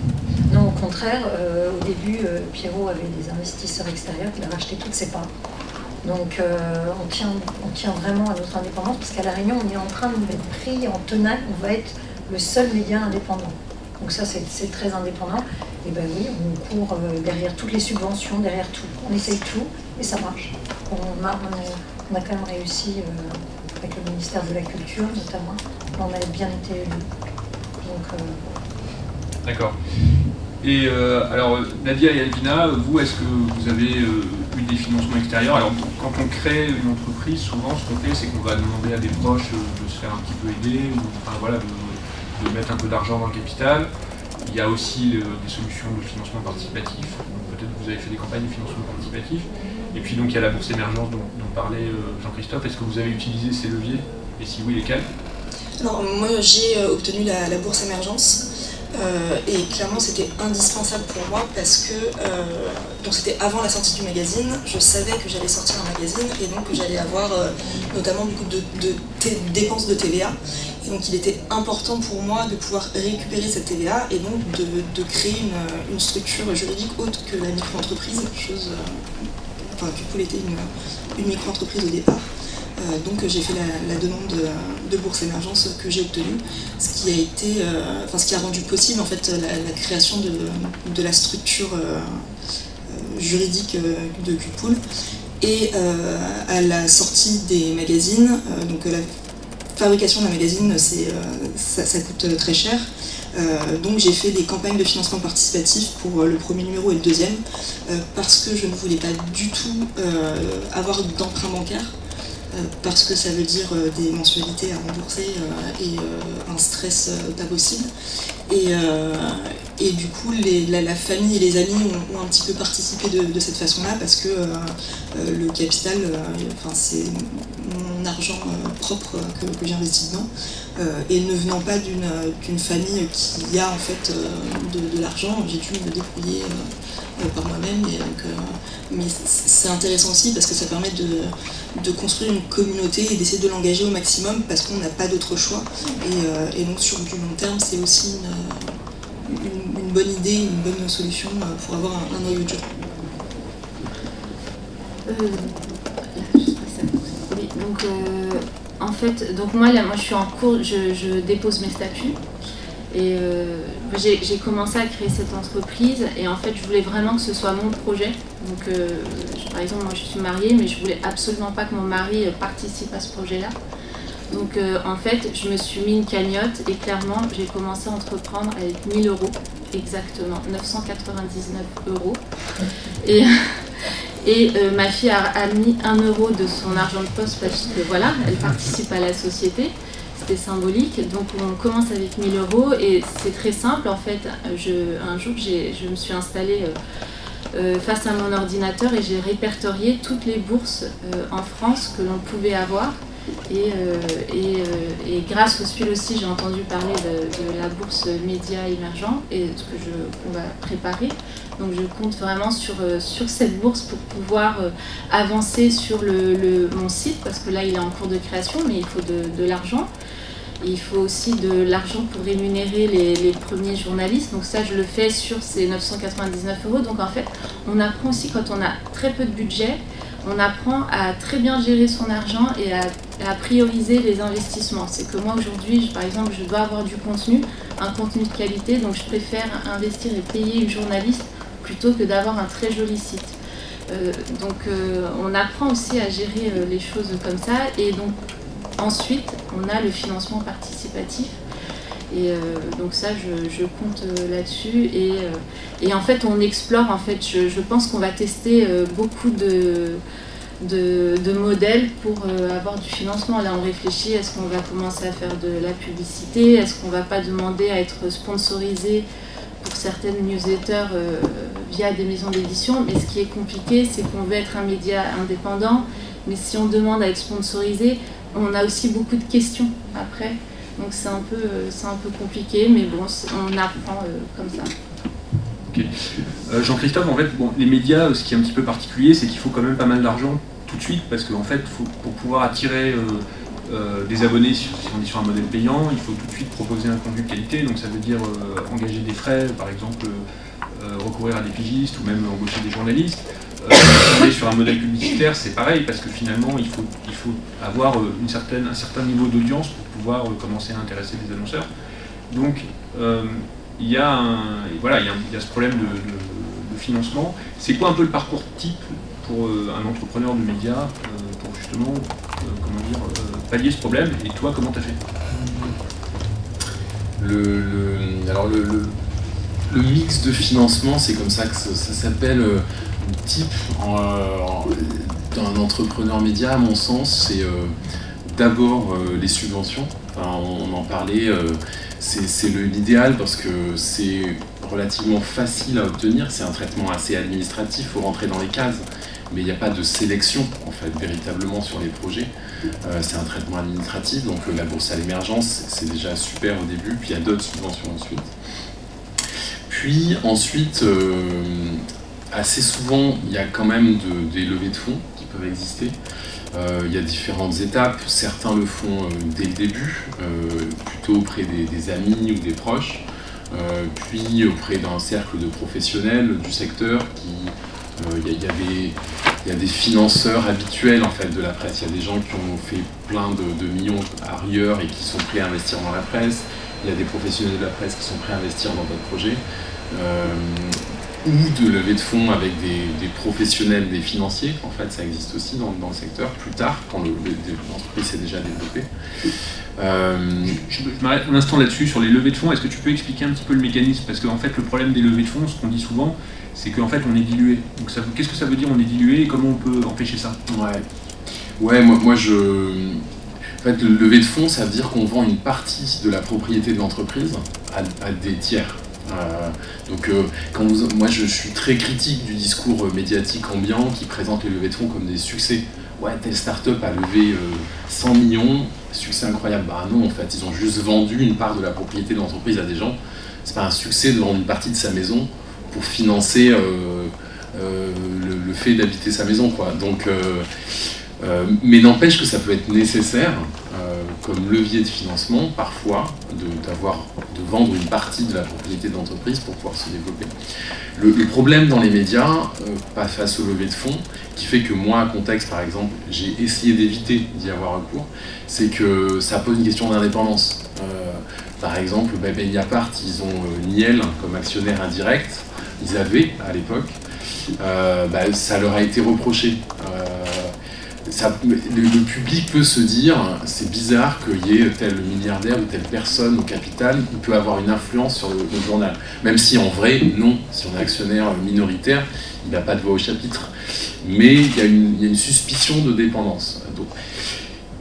Non, au contraire, au début, Pierrot avait des investisseurs extérieurs qui avaient racheté toutes ses parts. Donc on tient vraiment à notre indépendance, parce qu'à La Réunion, on est en train de mettre pris en tenaille, on va être le seul média indépendant. Donc ça, c'est très indépendant. Et ben oui, on court derrière toutes les subventions, derrière tout. On essaye tout, et ça marche. On a quand même réussi, avec le ministère de la Culture notamment, on a bien été élus. Donc, D'accord. Et alors, Nadia et Alvina, vous, est-ce que vous avez eu des financements extérieurs? Alors, quand on crée une entreprise, souvent, ce qu'on fait, c'est qu'on va demander à des proches de se faire un petit peu aider, ou enfin, voilà, de mettre un peu d'argent dans le capital. Il y a aussi des solutions de financement participatif. Peut-être que vous avez fait des campagnes de financement participatif. Et puis donc il y a la bourse émergence dont parlait Jean-Christophe. Est-ce que vous avez utilisé ces leviers? Et si oui, lesquels? Alors moi j'ai obtenu la bourse émergence et clairement c'était indispensable pour moi parce que donc c'était avant la sortie du magazine, je savais que j'allais sortir un magazine et donc que j'allais avoir notamment beaucoup de dépenses de TVA. Et donc il était important pour moi de pouvoir récupérer cette TVA et donc de créer une structure juridique autre que la micro-entreprise, chose enfin du coup elle était une micro-entreprise au départ. Donc j'ai fait la demande de bourse émergence que j'ai obtenue, ce qui a rendu possible en fait la création de la structure juridique de Cupool. Et à la sortie des magazines, donc la fabrication d'un magazine ça coûte très cher. Donc j'ai fait des campagnes de financement participatif pour le premier numéro et le deuxième, parce que je ne voulais pas du tout avoir d'emprunt bancaire. Parce que ça veut dire des mensualités à rembourser et un stress pas possible. Et du coup, la famille et les amis ont un petit peu participé de cette façon-là parce que le capital, c'est mon argent propre que j'ai investi dedans. Et ne venant pas d'une famille qui a en fait de l'argent, j'ai dû me débrouiller par moi-même. Mais c'est intéressant aussi parce que ça permet de construire une communauté et d'essayer de l'engager au maximum parce qu'on n'a pas d'autre choix. Et donc sur du long terme, c'est aussi une bonne idée, une bonne solution pour avoir un noyau dur. Oui, donc en fait, moi je suis en cours, je dépose mes statuts. Et j'ai commencé à créer cette entreprise et en fait je voulais vraiment que ce soit mon projet. Donc par exemple moi je suis mariée mais je voulais absolument pas que mon mari participe à ce projet-là. Donc en fait je me suis mis une cagnotte et clairement j'ai commencé à entreprendre avec 1000 €, exactement 999 €. Et ma fille a mis 1 € de son argent de poche parce que voilà, elle participe à la société. C'était symbolique, donc on commence avec 1000 € et c'est très simple en fait. Un jour je me suis installée face à mon ordinateur et j'ai répertorié toutes les bourses en France que l'on pouvait avoir et grâce au SPIL aussi j'ai entendu parler de la bourse média émergent et ce qu'on va préparer. Donc je compte vraiment sur cette bourse pour pouvoir avancer sur mon site parce que là il est en cours de création mais il faut de l'argent. Et il faut aussi de l'argent pour rémunérer les premiers journalistes. Donc ça, je le fais sur ces 999 €. Donc en fait, on apprend aussi quand on a très peu de budget, on apprend à très bien gérer son argent et à prioriser les investissements. C'est que moi aujourd'hui, par exemple, je dois avoir du contenu, un contenu de qualité, donc je préfère investir et payer une journaliste plutôt que d'avoir un très joli site. Donc on apprend aussi à gérer les choses comme ça. Et donc ensuite, on a le financement participatif et donc ça, je compte là-dessus et en fait, on explore. En fait, je pense qu'on va tester beaucoup de modèles pour avoir du financement. Là, on réfléchit, est-ce qu'on va commencer à faire de la publicité? Est-ce qu'on ne va pas demander à être sponsorisé pour certaines newsletters via des maisons d'édition? Mais ce qui est compliqué, c'est qu'on veut être un média indépendant, mais si on demande à être sponsorisé, on a aussi beaucoup de questions après, donc c'est un peu compliqué, mais bon, on apprend comme ça. Ok. Jean-Christophe, en fait, les médias, ce qui est un petit peu particulier, c'est qu'il faut quand même pas mal d'argent tout de suite, parce qu'en fait, pour pouvoir attirer des abonnés, si on est sur un modèle payant, il faut tout de suite proposer un contenu de qualité, donc ça veut dire engager des frais, par exemple recourir à des pigistes ou même embaucher des journalistes. Si on est sur un modèle publicitaire, c'est pareil, parce que finalement, il faut avoir un certain niveau d'audience pour pouvoir commencer à intéresser des annonceurs. Donc, il y a ce problème de financement. C'est quoi un peu le parcours type pour un entrepreneur de médias pour justement pallier ce problème? Et toi, comment tu as fait? Alors le mix de financement, c'est comme ça que ça s'appelle. Type d'un entrepreneur média, à mon sens, c'est d'abord les subventions. Enfin, on en parlait, c'est l'idéal parce que c'est relativement facile à obtenir, c'est un traitement assez administratif, il faut rentrer dans les cases. mais il n'y a pas de sélection en fait véritablement sur les projets. C'est un traitement administratif, donc la bourse à l'émergence c'est déjà super au début, puis il y a d'autres subventions ensuite. Puis ensuite, assez souvent, il y a quand même des levées de fonds qui peuvent exister. Il y a différentes étapes, certains le font dès le début, plutôt auprès des amis ou des proches, puis auprès d'un cercle de professionnels du secteur. Il y a des financeurs habituels en fait, de la presse. Il y a des gens qui ont fait plein de millions ailleurs et qui sont prêts à investir dans la presse. Il y a des professionnels de la presse qui sont prêts à investir dans d'autres projets. Ou de levée de fonds avec des professionnels, des financiers. En fait, ça existe aussi dans le secteur, plus tard, quand l'entreprise s'est déjà développée. Je m'arrête un instant là-dessus, sur les levées de fonds. Est-ce que tu peux expliquer un petit peu le mécanisme? Parce qu'en fait, le problème des levées de fonds, ce qu'on dit souvent, c'est qu'en fait, on est dilué. Donc, qu'est-ce que ça veut dire, on est dilué, et comment on peut empêcher ça? Ouais, moi en fait, le levée de fonds, ça veut dire qu'on vend une partie de la propriété de l'entreprise à des tiers. Moi je suis très critique du discours médiatique ambiant qui présente les levées de fonds comme des succès. Ouais, telle start-up a levé 100 millions, succès incroyable. Bah non, en fait, ils ont juste vendu une part de la propriété de l'entreprise à des gens. C'est pas un succès de vendre une partie de sa maison pour financer le fait d'habiter sa maison, quoi. Donc, mais n'empêche que ça peut être nécessaire comme levier de financement, parfois, de vendre une partie de la propriété de l'entreprise pour pouvoir se développer. Le problème dans les médias, pas face aux levées de fonds, qui fait que moi, à Contexte, par exemple, j'ai essayé d'éviter d'y avoir recours, c'est que ça pose une question d'indépendance. Par exemple, Mediapart, ils ont Niel comme actionnaire indirect, ils avaient à l'époque, ça leur a été reproché. Le public peut se dire, c'est bizarre qu'il y ait tel milliardaire ou telle personne au capital qui peut avoir une influence sur le journal. Même si en vrai, non, si on est actionnaire minoritaire, il n'a pas de voix au chapitre. Mais il y a une suspicion de dépendance.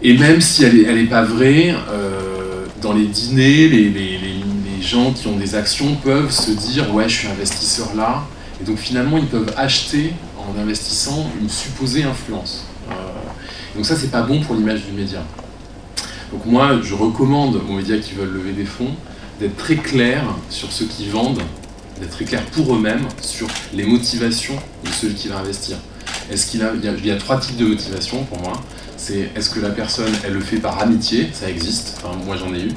Et même si elle n'est pas vraie, dans les dîners, les gens qui ont des actions peuvent se dire « ouais, je suis investisseur là ». Et donc finalement, ils peuvent acheter, en investissant, une supposée influence. Donc ça, c'est pas bon pour l'image du média. Donc moi, je recommande aux médias qui veulent lever des fonds d'être très clairs sur ceux qui vendent, d'être très clairs pour eux-mêmes sur les motivations de celui qui va investir. Il y a 3 types de motivations pour moi. C'est est-ce que la personne, elle le fait par amitié, ça existe, enfin, moi j'en ai eu.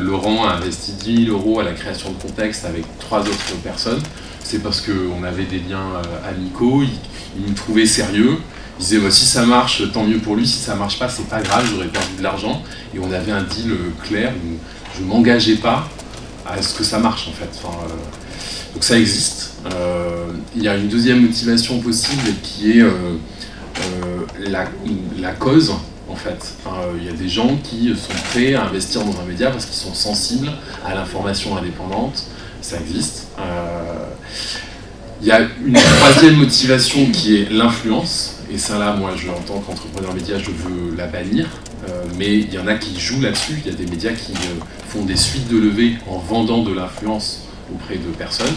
Laurent a investi 10 000 € à la création de Contexte avec 3 autres personnes. C'est parce qu'on avait des liens amicaux, il me trouvait sérieux. Il disait si ça marche, tant mieux pour lui, si ça marche pas, c'est pas grave, j'aurais perdu de l'argent. Et on avait un deal clair où je m'engageais pas à ce que ça marche en fait. Donc ça existe. Il y a une deuxième motivation possible qui est la cause en fait. Il y a des gens qui sont prêts à investir dans un média parce qu'ils sont sensibles à l'information indépendante. Ça existe. Il y a une troisième motivation qui est l'influence. Et ça là, moi, en tant qu'entrepreneur média, je veux la bannir. Mais il y en a qui jouent là-dessus. Il y a des médias qui font des suites de levées en vendant de l'influence auprès de personnes.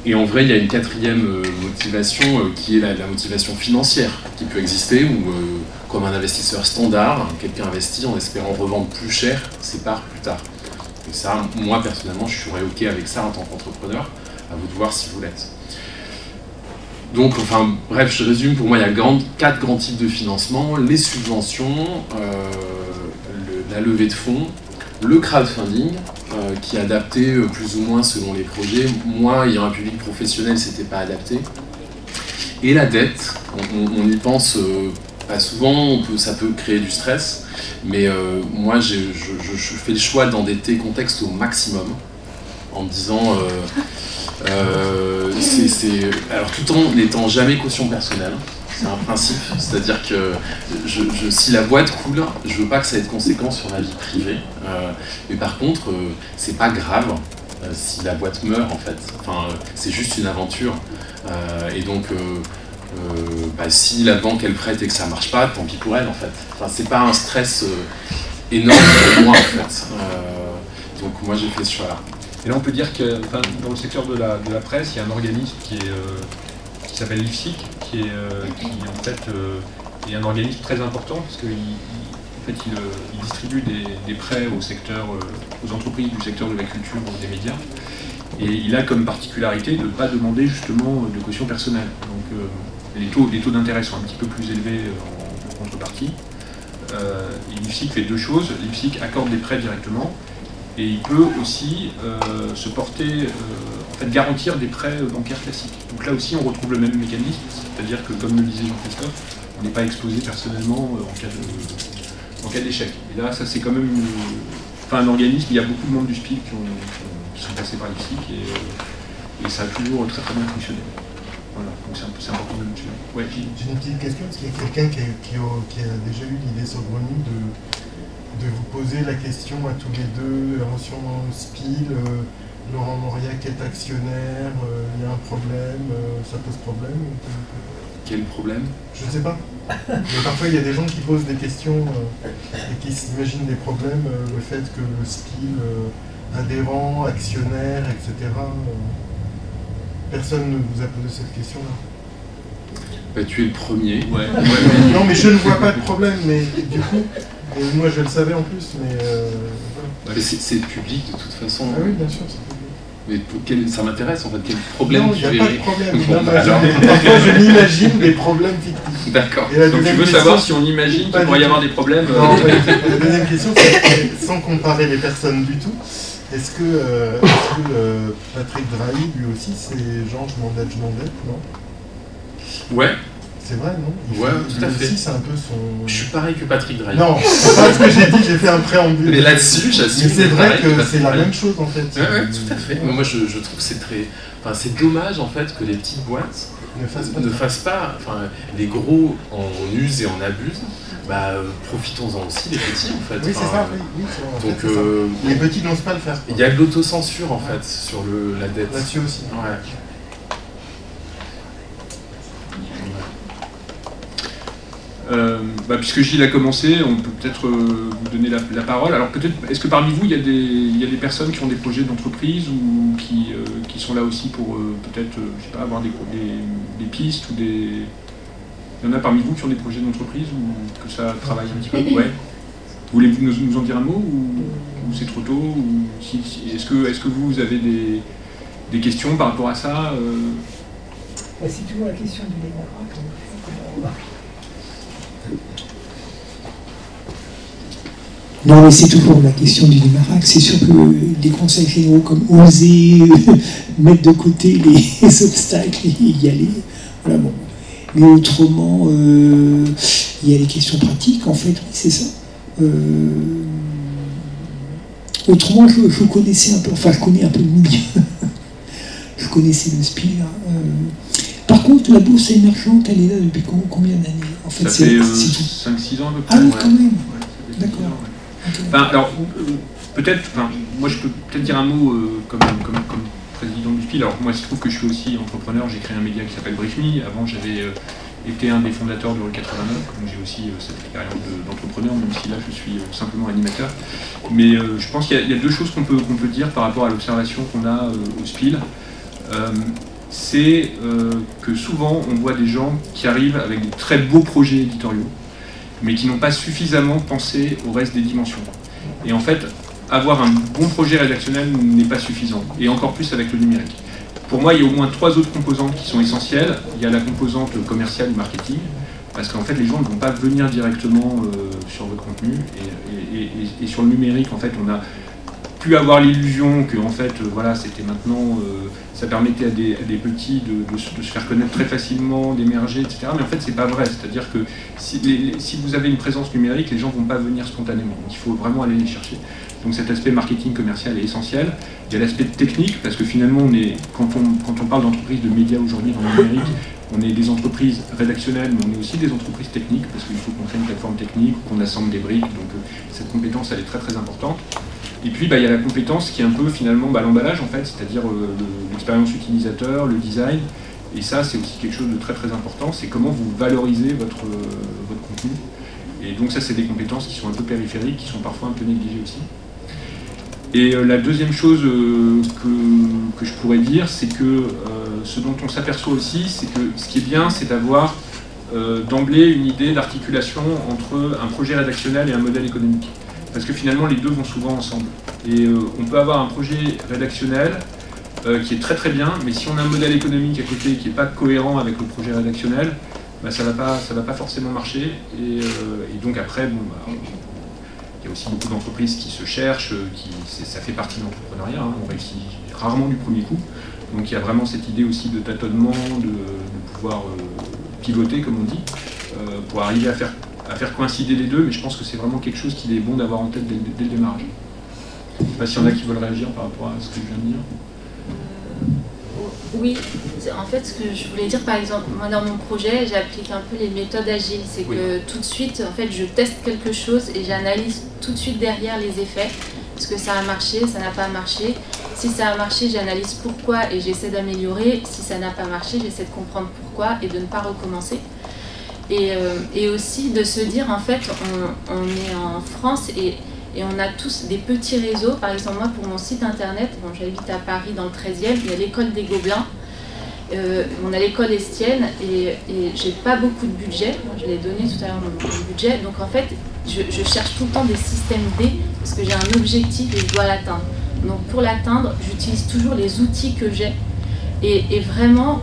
Et en vrai, il y a une quatrième motivation qui est la motivation financière qui peut exister, où comme un investisseur standard, quelqu'un investit en espérant revendre plus cher ses parts plus tard. Et ça, moi personnellement, je serais OK avec ça en tant qu'entrepreneur. À vous de voir si vous l'êtes. Donc, bref, je résume, pour moi, il y a 4 grands types de financement, les subventions, la levée de fonds, le crowdfunding, qui est adapté plus ou moins selon les projets. Moi, ayant un public professionnel, c'était pas adapté. Et la dette, on y pense pas souvent, ça peut créer du stress, mais moi, je fais le choix d'endetter Contexte au maximum, en me disant... alors tout en n'étant jamais caution personnelle, c'est un principe, c'est-à-dire que si la boîte coule, je veux pas que ça ait de conséquences sur ma vie privée, mais par contre c'est pas grave si la boîte meurt en fait, c'est juste une aventure, et donc si la banque elle prête et que ça marche pas, tant pis pour elle en fait, c'est pas un stress énorme pour moi en fait, donc moi j'ai fait ce choix là. Et là, on peut dire que dans le secteur de la presse, il y a un organisme qui qui s'appelle l'IFSIC, qui en fait est un organisme très important parce qu'il il distribue des prêts au secteur, aux entreprises du secteur de la culture ou des médias. Et il a comme particularité de ne pas demander justement de caution personnelle. Donc les taux d'intérêt sont un petit peu plus élevés en contrepartie. L'IFSIC fait deux choses. L'IFSIC accorde des prêts directement et il peut aussi se porter, en fait, garantir des prêts bancaires classiques. Donc là aussi on retrouve le même mécanisme, c'est-à-dire que comme le disait Jean-Christophe, on n'est pas exposé personnellement en cas d'échec. Et là, ça c'est quand même un organisme, il y a beaucoup de membres du SPIL qui sont passés par l'IFSIC et ça a toujours très bien fonctionné. Voilà, donc c'est important de le mentionner. Ouais, j'ai une petite question, parce qu'il y a quelqu'un qui a déjà eu l'idée saugrenue de vous poser la question à tous les deux, ancien SPIL, Laurent Mauriac est actionnaire, il y a un problème, ça pose problème? Quel problème? Je ne sais pas. Mais parfois, il y a des gens qui posent des questions et qui s'imaginent des problèmes. Le fait que le SPIL, adhérent, actionnaire, etc. Personne ne vous a posé cette question-là. Bah, tu es le premier. Ouais. Non, mais je ne vois pas de problème. Mais du coup, moi, je le savais en plus. Mais voilà. C'est public de toute façon. Ah oui, bien sûr, c'est public. Mais ça m'intéresse en fait, quel problème non, tu il n'y a pas de problème. Bon, parfois je m'imagine des problèmes fictifs. D'accord. Donc tu veux savoir si on imagine qu'il pourrait y avoir des problèmes Non, la deuxième question, c'est sans comparer les personnes du tout, est-ce que Patrick Drahi, lui aussi, c'est Georges Mandel, non? Ouais. C'est vrai, non? Ouais, tout à fait. C'est un peu son... Je suis pareil que Patrick Drahi. Non, c'est pas ce que j'ai dit, j'ai fait un préambule. Mais là-dessus, j'assume. Mais c'est vrai que c'est la même chose en fait. Ouais, tout à fait. Moi, je trouve que c'est très... Enfin, c'est dommage en fait que les petites boîtes ne fassent pas... Enfin, les gros en usent et en abusent. Bah, profitons-en aussi, les petits en fait. Oui, c'est ça, oui. Donc, fait, ça. Les petits n'osent pas le faire. Il y a de l'autocensure en fait sur la dette. Là-dessus aussi. Ouais. Puisque Gilles a commencé, on peut peut-être vous donner la parole. Alors peut-être, est-ce que parmi vous, il y a des personnes qui ont des projets d'entreprise ou qui sont là aussi pour peut-être, je sais pas, avoir des pistes ou des... Il y en a parmi vous qui ont des projets d'entreprise ou que ça travaille un petit peu? Ouais. Voulez-vous nous en dire un mot ou c'est trop tôt ou est-ce que vous avez des questions par rapport à ça C'est toujours la question du démarrage. Non, mais c'est toujours la question du démarrage. C'est sûr que des conseils généraux comme oser mettre de côté les obstacles et y aller. Voilà, bon. Mais autrement, il y a les questions pratiques, en fait, oui, c'est ça. Autrement, je connaissais un peu, enfin, je connais un peu le milieu. Je connaissais le SPIL. Par contre, la bourse émergente, elle est là depuis combien d'années? En fait, ça fait 5-6 ans à peu près. Ah oui, quand même. D'accord. Enfin, alors, peut-être, moi je peux peut-être dire un mot comme président du SPIL. Alors moi il se trouve que je suis aussi entrepreneur, j'ai créé un média qui s'appelle BriefMe. Avant j'avais été un des fondateurs de Rue 89, donc j'ai aussi cette expérience d'entrepreneur, même si là je suis simplement animateur. Mais je pense qu'il y a deux choses qu'on peut dire par rapport à l'observation qu'on a au SPIL. C'est que souvent on voit des gens qui arrivent avec des très beaux projets éditoriaux, mais qui n'ont pas suffisamment pensé au reste des dimensions. Et en fait, avoir un bon projet rédactionnel n'est pas suffisant, et encore plus avec le numérique. Pour moi, il y a au moins 3 autres composantes qui sont essentielles. Il y a la composante commerciale ou marketing, parce qu'en fait, les gens ne vont pas venir directement sur votre contenu, et sur le numérique, en fait, on a pu avoir l'illusion que, en fait, voilà, c'était maintenant... ça permettait à des petits de se faire connaître très facilement, d'émerger, etc. Mais en fait, c'est pas vrai. C'est-à-dire que si vous avez une présence numérique, les gens ne vont pas venir spontanément. Donc il faut vraiment aller les chercher. Donc cet aspect marketing commercial est essentiel. Il y a l'aspect technique, parce que finalement, quand on parle d'entreprises de médias aujourd'hui dans le numérique, on est des entreprises rédactionnelles, mais on est aussi des entreprises techniques, parce qu'il faut qu'on crée une plateforme technique, qu'on assemble des briques. Donc cette compétence, elle est très très importante. Et puis, il y a la compétence qui est un peu finalement l'emballage, en fait, c'est-à-dire l'expérience utilisateur, le design. Et ça, c'est aussi quelque chose de très très important, c'est comment vous valorisez votre contenu. Et donc ça, c'est des compétences qui sont un peu périphériques, qui sont parfois un peu négligées aussi. Et la deuxième chose que je pourrais dire, c'est que ce dont on s'aperçoit aussi, c'est que ce qui est bien, c'est d'avoir d'emblée une idée d'articulation entre un projet rédactionnel et un modèle économique. Parce que finalement, les deux vont souvent ensemble. Et on peut avoir un projet rédactionnel qui est très très bien, mais si on a un modèle économique à côté qui n'est pas cohérent avec le projet rédactionnel, bah, ça va pas forcément marcher. Et donc après, bon, bah, il y a aussi beaucoup d'entreprises qui se cherchent, ça fait partie de l'entrepreneuriat, hein, on réussit rarement du premier coup. Donc il y a vraiment cette idée aussi de tâtonnement, de pouvoir pivoter, comme on dit, pour arriver à faire coïncider les deux, mais je pense que c'est vraiment quelque chose qu'il est bon d'avoir en tête dès le démarrage. Je ne sais pas s'il y en a qui veulent réagir par rapport à ce que je viens de dire. Oui, en fait, ce que je voulais dire, par exemple, moi dans mon projet, j'applique un peu les méthodes agiles. C'est que tout de suite, en fait, je teste quelque chose et j'analyse tout de suite derrière les effets. Est-ce que ça a marché, ça n'a pas marché? Si ça a marché, j'analyse pourquoi et j'essaie d'améliorer. Si ça n'a pas marché, j'essaie de comprendre pourquoi et de ne pas recommencer. Et aussi de se dire, en fait, on est en France et on a tous des petits réseaux. Par exemple, moi, pour mon site internet, bon, j'habite à Paris dans le 13e, il y a l'école des Gobelins, on a l'école Estienne et j'ai pas beaucoup de budget. Moi, je l'ai donné tout à l'heure mon budget. Donc en fait, je cherche tout le temps des systèmes D parce que j'ai un objectif et je dois l'atteindre. Donc pour l'atteindre, j'utilise toujours les outils que j'ai. Et vraiment,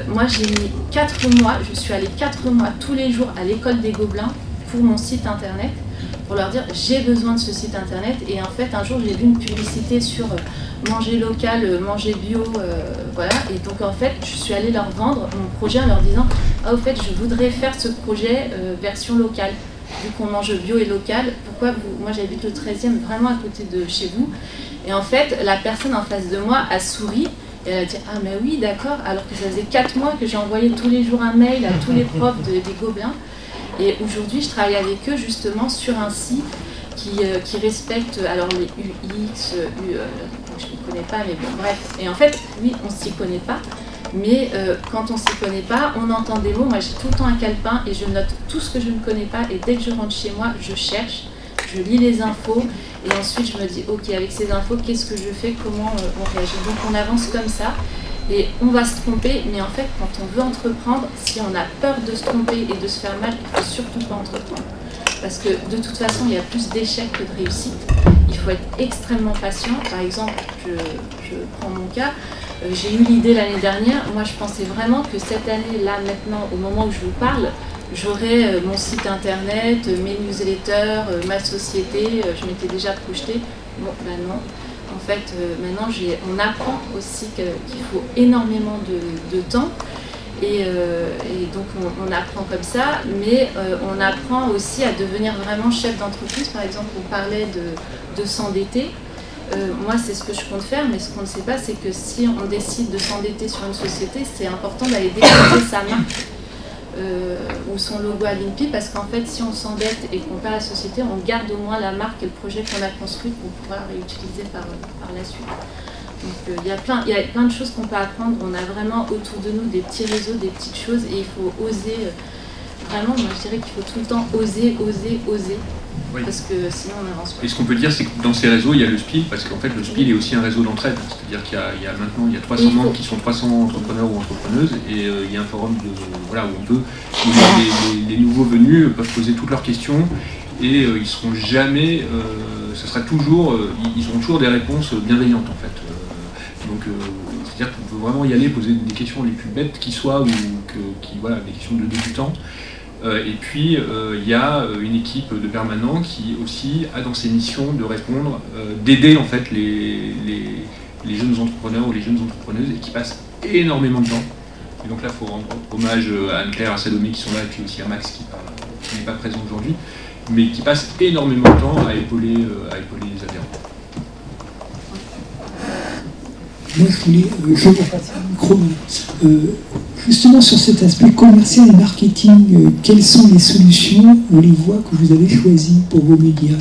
moi j'ai mis 4 mois, je suis allée 4 mois tous les jours à l'école des Gobelins pour mon site internet, pour leur dire j'ai besoin de ce site internet. Et en fait un jour j'ai vu une publicité sur manger local, manger bio, voilà. Et donc en fait je suis allée leur vendre mon projet en leur disant ah au fait je voudrais faire ce projet version locale. Vu qu'on mange bio et local, pourquoi vous... Moi j'habite le 13e, vraiment à côté de chez vous. Et en fait la personne en face de moi a souri. Et elle a dit ah mais oui d'accord, alors que ça faisait 4 mois que j'ai envoyé tous les jours un mail à tous les profs des Gobelins. Et aujourd'hui, je travaille avec eux justement sur un site qui respecte alors les UX, je ne connais pas, mais bon, bref. Et en fait, oui, on ne s'y connaît pas, mais quand on ne s'y connaît pas, on entend des mots. Moi, j'ai tout le temps un calepin et je note tout ce que je ne connais pas. Et dès que je rentre chez moi, je cherche, je lis les infos et ensuite je me dis, ok, avec ces infos, qu'est-ce que je fais, comment on réagit. Donc on avance comme ça. Et on va se tromper, mais en fait, quand on veut entreprendre, si on a peur de se tromper et de se faire mal, il ne faut surtout pas entreprendre. Parce que de toute façon, il y a plus d'échecs que de réussites. Il faut être extrêmement patient. Par exemple, je prends mon cas, j'ai eu l'idée l'année dernière. Moi, je pensais vraiment que cette année, là, maintenant, au moment où je vous parle, j'aurais mon site internet, mes newsletters, ma société, je m'étais déjà projetée. Bon, ben non. En fait, maintenant, on apprend aussi qu'il faut énormément de temps et donc on apprend comme ça, mais on apprend aussi à devenir vraiment chef d'entreprise. Par exemple, on parlait de s'endetter. Moi, c'est ce que je compte faire, mais ce qu'on ne sait pas, c'est que si on décide de s'endetter sur une société, c'est important d'aller déposer sa marque ou son logo à l'INPI, parce qu'en fait, si on s'endette et qu'on perd la société, on garde au moins la marque et le projet qu'on a construit pour pouvoir réutiliser par la suite. Donc il y a plein de choses qu'on peut apprendre. On a vraiment autour de nous des petits réseaux, des petites choses, et il faut oser. Vraiment, moi je dirais qu'il faut tout le temps oser. Oui. Parce que sinon on n'avance pas. Et ce qu'on peut dire, c'est que dans ces réseaux, il y a le SPIL, parce qu'en fait le SPIL est aussi un réseau d'entraide. C'est-à-dire qu'il y a maintenant 300 membres qui sont 300 entrepreneurs ou entrepreneuses, et il y a un forum où les nouveaux venus peuvent poser toutes leurs questions, et ils seront jamais, ils auront toujours des réponses bienveillantes en fait. Donc c'est-à-dire qu'on peut vraiment y aller, poser des questions les plus bêtes qui soient, des questions de débutants. Et puis il y a une équipe de permanents qui aussi a dans ses missions de répondre, d'aider en fait les jeunes entrepreneurs ou les jeunes entrepreneuses, et qui passent énormément de temps. Et donc là, il faut rendre hommage à Anne-Claire, à Salomé qui sont là, et puis aussi à Max qui n'est pas présent aujourd'hui, mais qui passe énormément de temps à épauler les adhérents. Moi, je vais passer le micro. Justement, sur cet aspect commercial et marketing, quelles sont les solutions ou les voies que vous avez choisies pour vos médias?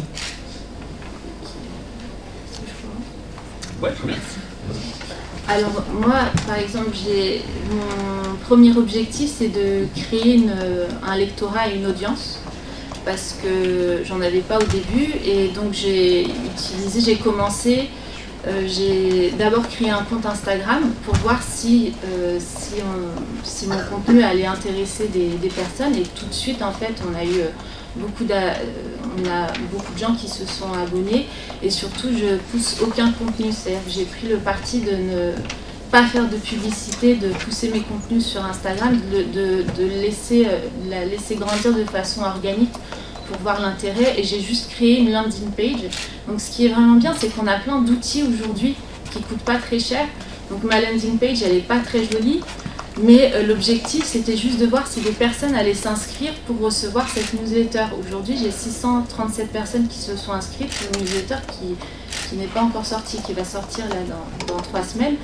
Ouais, très bien. Alors moi, par exemple, mon premier objectif, c'est de créer un lectorat et une audience, parce que j'en avais pas au début, et donc j'ai commencé j'ai d'abord créé un compte Instagram pour voir si mon contenu allait intéresser des personnes, et tout de suite en fait on a eu beaucoup de gens qui se sont abonnés, et surtout je pousse aucun contenu, c'est-à-dire que j'ai pris le parti de ne pas faire de publicité, de pousser mes contenus sur Instagram, de la laisser grandir de façon organique pour voir l'intérêt, et j'ai juste créé une landing page. Donc ce qui est vraiment bien, c'est qu'on a plein d'outils aujourd'hui qui ne coûtent pas très cher. Donc ma landing page, elle n'est pas très jolie, mais l'objectif c'était juste de voir si des personnes allaient s'inscrire pour recevoir cette newsletter. Aujourd'hui j'ai 637 personnes qui se sont inscrites pour une newsletter qui n'est pas encore sortie, qui va sortir là dans 3 semaines.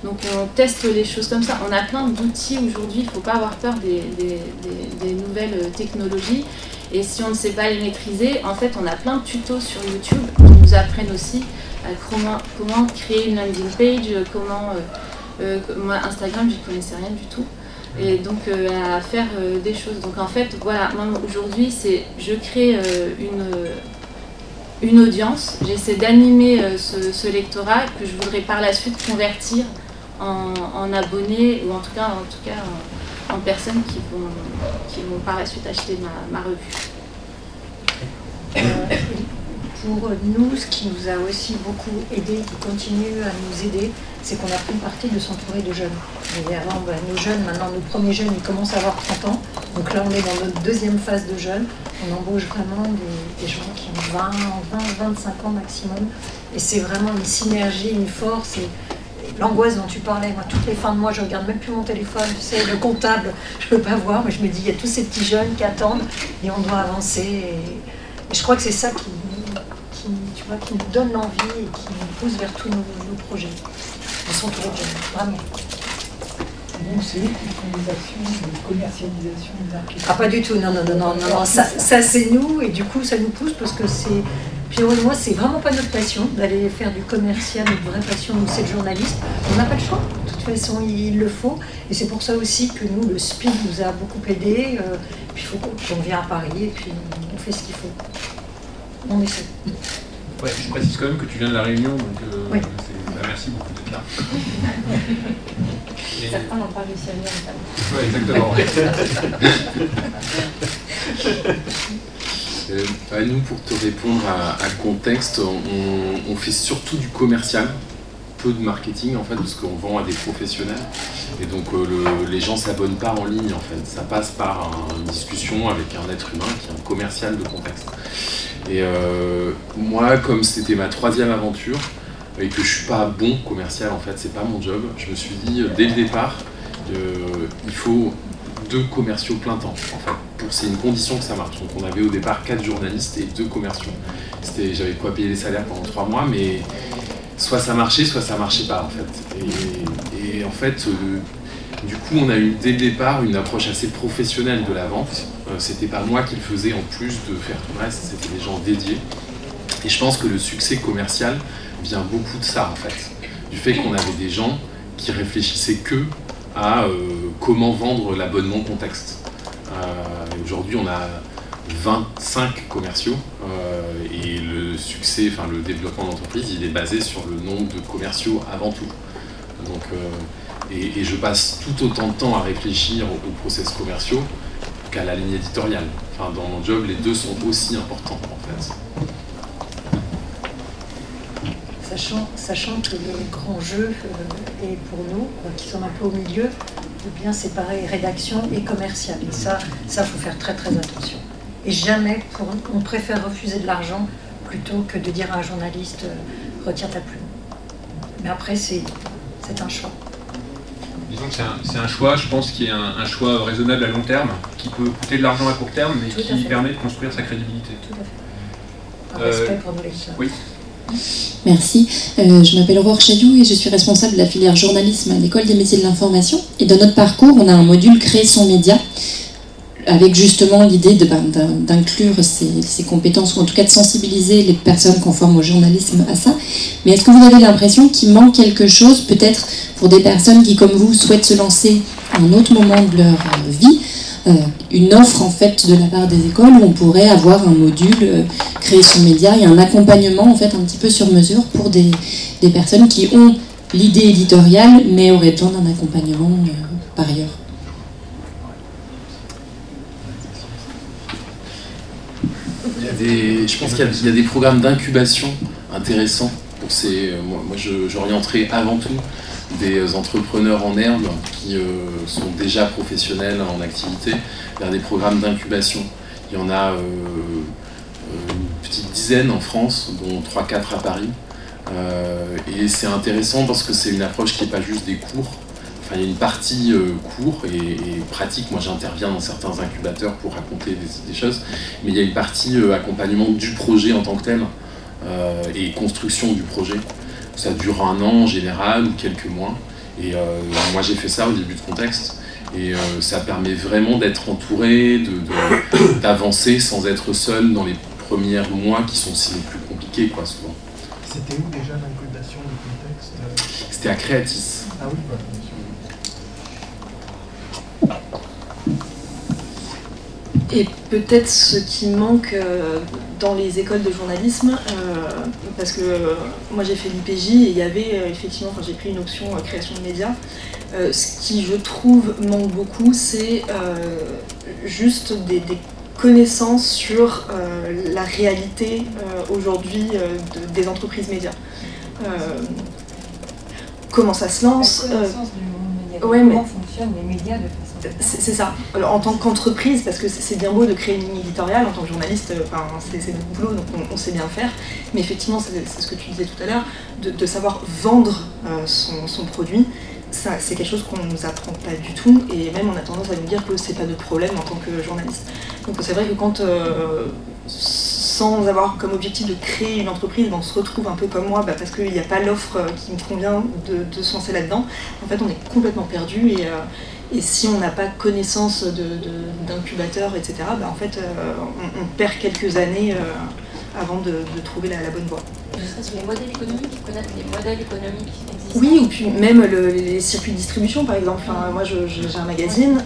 Donc on teste les choses comme ça. On a plein d'outils aujourd'hui, il ne faut pas avoir peur des nouvelles technologies. Et si on ne sait pas les maîtriser, en fait on a plein de tutos sur YouTube qui nous apprennent aussi comment créer une landing page, moi Instagram j'y connaissais rien du tout. Et donc à faire des choses. Donc en fait voilà, moi aujourd'hui je crée une audience, j'essaie d'animer ce lectorat que je voudrais par la suite convertir en abonnés, ou en tout cas en personnes qui vont par la suite acheter ma revue. Pour nous, ce qui nous a aussi beaucoup aidé, qui continue à nous aider, c'est qu'on a pris une partie de s'entourer de jeunes. Et avant, nos jeunes, maintenant nos premiers jeunes, ils commencent à avoir 30 ans. Donc là, on est dans notre deuxième phase de jeunes. On embauche vraiment des gens qui ont 25 ans maximum. Et c'est vraiment une synergie, une force. Et l'angoisse dont tu parlais, moi, toutes les fins de mois, je ne regarde même plus mon téléphone, tu sais, le comptable, je ne peux pas voir, mais je me dis, il y a tous ces petits jeunes qui attendent et on doit avancer. Et je crois que c'est ça qui nous donne l'envie et qui nous pousse vers tous nos projets. Ils sont tous les jeunes, vraiment. Donc c'est des actions de commercialisation de marketing. Ah, pas du tout, non, ça c'est nous, et du coup ça nous pousse parce que c'est... Pierrot et moi, c'est vraiment pas notre passion d'aller faire du commercial. Notre vraie passion, nous, c'est le journaliste. On n'a pas le choix. De toute façon, il le faut. Et c'est pour ça aussi que nous, le speed nous a beaucoup aidé. Puis il faut qu'on vient à Paris et puis on fait ce qu'il faut. On essaie. Ouais, je précise quand même que tu viens de La Réunion, donc oui. Merci beaucoup d'être là. Certains n'ont pas réussi à venir en Ouais, exactement. Nous, pour te répondre à contexte, on fait surtout du commercial, peu de marketing en fait, parce qu'on vend à des professionnels. Et donc les gens ne s'abonnent pas en ligne en fait, ça passe par une discussion avec un être humain qui est un commercial de contexte. Et moi, comme c'était ma 3e aventure, et que je suis pas bon commercial en fait, c'est pas mon job, je me suis dit dès le départ, il faut 2 commerciaux plein temps en fait. C'est une condition que ça marche. Donc on avait au départ 4 journalistes et 2 commerciaux. J'avais quoi payer les salaires pendant 3 mois, mais soit ça marchait pas en fait. Et en fait, du coup on a eu dès le départ une approche assez professionnelle de la vente. C'était pas moi qui le faisais en plus de faire tout le reste, c'était des gens dédiés. Et je pense que le succès commercial vient beaucoup de ça en fait. Du fait qu'on avait des gens qui réfléchissaient à comment vendre l'abonnement contexte. Aujourd'hui, on a 25 commerciaux et le succès, enfin le développement d'entreprise, il est basé sur le nombre de commerciaux avant tout. Donc, et je passe tout autant de temps à réfléchir aux process commerciaux qu'à la ligne éditoriale. Enfin, dans mon job, les 2 sont aussi importants en fait. Sachant que le grand jeu est pour nous, qui sommes un peu au milieu, de bien séparer rédaction et commercial. Et ça faut faire très très attention. Et jamais, on préfère refuser de l'argent plutôt que de dire à un journaliste retiens ta plume. Mais après, c'est un choix. Disons que c'est un choix, je pense, qui est un choix raisonnable à long terme, qui peut coûter de l'argent à court terme, mais qui permet de construire sa crédibilité. Tout à fait. Un respect pour nos lecteurs. Oui. Merci. Je m'appelle Aurore Chadiou et je suis responsable de la filière journalisme à l'École des métiers de l'information. Et dans notre parcours, on a un module Créer son média, avec justement l'idée d'inclure ces compétences, ou en tout cas de sensibiliser les personnes qui forment au journalisme à ça. Mais est-ce que vous avez l'impression qu'il manque quelque chose, peut-être pour des personnes qui, comme vous, souhaitent se lancer à un autre moment de leur vie, une offre en fait de la part des écoles où on pourrait avoir un module, créer son média et un accompagnement en fait un petit peu sur mesure pour des personnes qui ont l'idée éditoriale mais auraient besoin d'un accompagnement par ailleurs. Je pense qu'il y a des programmes d'incubation intéressants pour ces. Moi, j'orienterai avant tout des entrepreneurs en herbe qui sont déjà professionnels en activité vers des programmes d'incubation. Il y en a une petite dizaine en France, dont 3-4 à Paris. Et c'est intéressant parce que c'est une approche qui n'est pas juste des cours. Enfin, il y a une partie cours et pratique. Moi, j'interviens dans certains incubateurs pour raconter des choses. Mais il y a une partie accompagnement du projet en tant que tel et construction du projet. Ça dure 1 an en général ou quelques mois. Et moi, j'ai fait ça au début de Contexte. Et ça permet vraiment d'être entouré, d'avancer sans être seul dans les premiers mois qui sont aussi les plus compliqués, quoi, souvent. C'était où déjà l'incubation de Contexte? C'était à Créatis. Ah oui, voilà. Et peut-être ce qui manque dans les écoles de journalisme, parce que moi j'ai fait l'IPJ et il y avait effectivement, j'ai pris une option création de médias, ce qui je trouve manque beaucoup, c'est juste des connaissances sur la réalité aujourd'hui des entreprises médias. Comment ça se lance, la connaissance du monde médiatique, ouais, comment fonctionnent les médias de façon... C'est ça. Alors, en tant qu'entreprise, parce que c'est bien beau de créer une ligne éditoriale, en tant que journaliste, c'est notre boulot, donc on sait bien faire. Mais effectivement, c'est ce que tu disais tout à l'heure, de savoir vendre son produit, c'est quelque chose qu'on ne nous apprend pas du tout, et même on a tendance à nous dire que c'est pas de problème en tant que journaliste. Donc c'est vrai que quand, sans avoir comme objectif de créer une entreprise, on se retrouve un peu comme moi, parce qu'il n'y a pas l'offre qui me convient de se lancer là-dedans, en fait on est complètement perdu, et si on n'a pas connaissance d'incubateurs, etc., en fait on perd quelques années avant de trouver la bonne voie. Sur les modèles économiques, connaître les modèles économiques existants. Oui, ou puis même les circuits de distribution par exemple. Moi j'ai un magazine,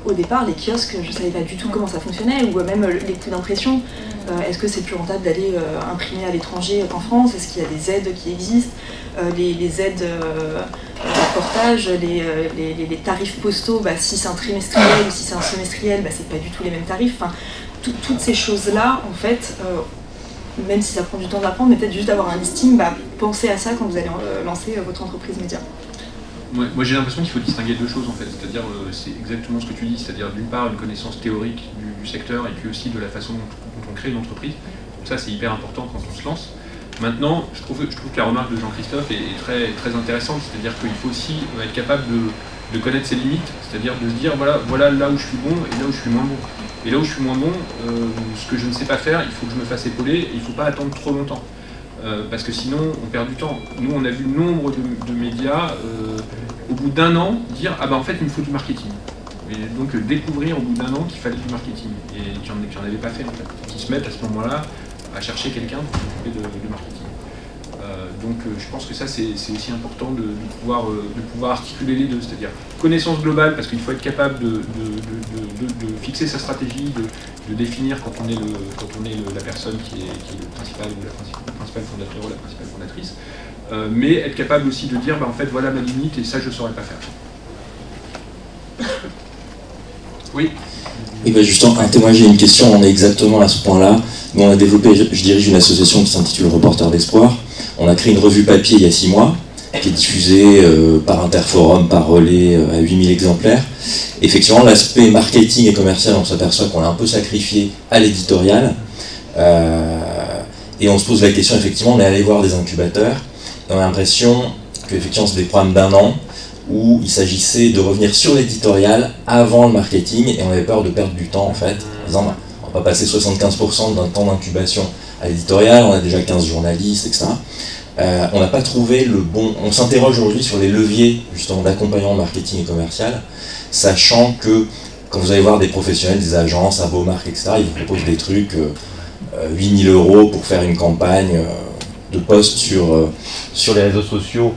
au départ les kiosques, je ne savais pas du tout comment ça fonctionnait, ou même les coûts d'impression. Est-ce que c'est plus rentable d'aller imprimer à l'étranger qu'en France? Est-ce qu'il y a des aides qui existent? Les aides de portage, les tarifs postaux, si c'est un trimestriel ou si c'est un semestriel, c'est pas du tout les mêmes tarifs. Enfin, toutes ces choses-là, en fait, même si ça prend du temps d'apprendre, mais peut-être juste d'avoir un listing, pensez à ça quand vous allez lancer votre entreprise média. Moi j'ai l'impression qu'il faut distinguer 2 choses en fait, c'est-à-dire c'est exactement ce que tu dis, c'est-à-dire d'une part une connaissance théorique du secteur et puis aussi de la façon dont on crée une entreprise. Donc ça c'est hyper important quand on se lance. Maintenant, je trouve que la remarque de Jean-Christophe est très, très intéressante, c'est-à-dire qu'il faut aussi être capable de connaître ses limites, c'est-à-dire de se dire voilà là où je suis bon et là où je suis moins bon. Et là où je suis moins bon, ce que je ne sais pas faire, il faut que je me fasse épauler et il ne faut pas attendre trop longtemps. Parce que sinon, on perd du temps. Nous, on a vu nombre de médias, au bout d'1 an, dire « Ah en fait, il me faut du marketing ». Et donc, découvrir au bout d'1 an qu'il fallait du marketing. Et qu'il n'y en avait pas fait, en fait. Qui se mettent à ce moment-là à chercher quelqu'un pour s'occuper de marketing. Donc je pense que ça c'est aussi important de pouvoir articuler les deux, c'est-à-dire connaissance globale parce qu'il faut être capable de fixer sa stratégie, de définir quand on est la personne qui est le principal ou la principale fondateur ou la principale fondatrice, mais être capable aussi de dire en fait voilà ma limite et ça je ne saurais pas faire. Oui. Et justement, moi j'ai une question, on est exactement à ce point-là. Nous on a développé, je dirige une association qui s'intitule Reporters d'Espoir. On a créé une revue papier il y a 6 mois, qui est diffusée par Interforum, par relais à 8000 exemplaires. Effectivement, l'aspect marketing et commercial, on s'aperçoit qu'on l'a un peu sacrifié à l'éditorial. Et on se pose la question, effectivement, on est allé voir des incubateurs, et on a l'impression qu'effectivement c'est des programmes d'1 an, où il s'agissait de revenir sur l'éditorial avant le marketing, et on avait peur de perdre du temps en fait, en disant on va pas passer 75% d'un temps d'incubation à l'éditorial, on a déjà 15 journalistes, etc. On n'a pas trouvé le bon... On s'interroge aujourd'hui sur les leviers justement d'accompagnement marketing et commercial, sachant que quand vous allez voir des professionnels, des agences, Abomark, etc., ils vous proposent des trucs 8 000 € pour faire une campagne de post sur les réseaux sociaux.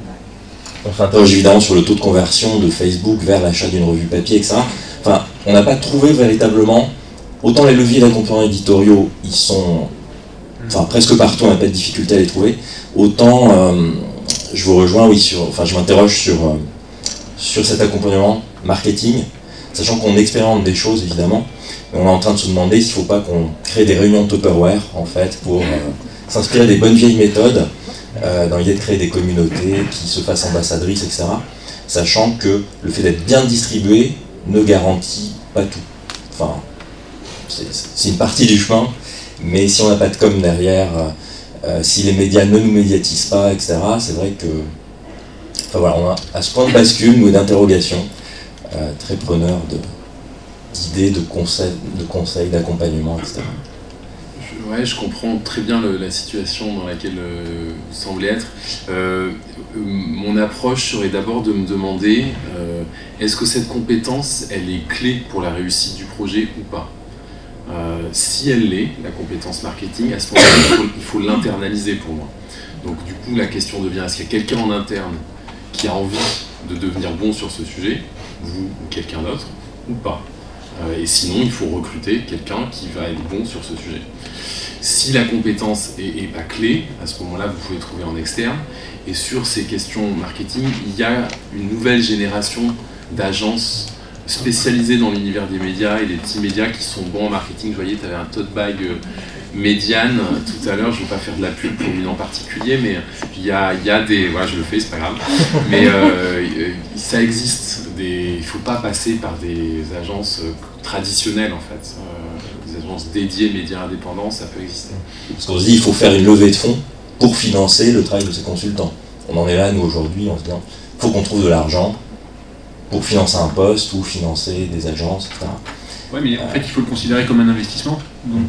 On s'interroge évidemment sur le taux de conversion de Facebook vers l'achat d'une revue papier, etc. Enfin, on n'a pas trouvé véritablement, autant les leviers d'accompagnement éditoriaux, ils sont, enfin presque partout, on n'a pas de difficulté à les trouver, autant je vous rejoins, oui, je m'interroge sur cet accompagnement marketing, sachant qu'on expérimente des choses évidemment, mais on est en train de se demander s'il ne faut pas qu'on crée des réunions de Tupperware en fait pour s'inspirer des bonnes vieilles méthodes dans l'idée de créer des communautés qui se fassent ambassadrices, etc. Sachant que le fait d'être bien distribué ne garantit pas tout. Enfin, c'est une partie du chemin, mais si on n'a pas de com derrière, si les médias ne nous médiatisent pas, etc., c'est vrai que... Enfin voilà, on a à ce point de bascule ou d'interrogation, très preneur d'idées, de conseils, d'accompagnement, etc. Ouais, je comprends très bien la situation dans laquelle vous semblez être. Mon approche serait d'abord de me demander est-ce que cette compétence, elle est clé pour la réussite du projet ou pas. Si elle l'est, la compétence marketing, à ce moment-là, il faut l'internaliser pour moi. Donc du coup, la question devient, est-ce qu'il y a quelqu'un en interne qui a envie de devenir bon sur ce sujet, vous ou quelqu'un d'autre, ou pas. Et sinon, il faut recruter quelqu'un qui va être bon sur ce sujet. Si la compétence n'est pas clé, à ce moment-là, vous pouvez trouver en externe. Et sur ces questions marketing, il y a une nouvelle génération d'agences spécialisées dans l'univers des médias et des petits médias qui sont bons en marketing. Je voyais, tu avais un tote bag Médiane tout à l'heure, je ne vais pas faire de la pub pour une en particulier, mais il y a des... Voilà, je le fais, c'est pas grave. Mais ça existe. Il ne faut pas passer par des agences traditionnelles, en fait. Des agences dédiées médias indépendants, ça peut exister. Parce qu'on se dit, il faut faire une levée de fonds pour financer le travail de ces consultants. On en est là, nous, aujourd'hui, en se disant, il faut qu'on trouve de l'argent pour financer un poste ou financer des agences, etc. Oui, mais en fait, il faut le considérer comme un investissement. Donc,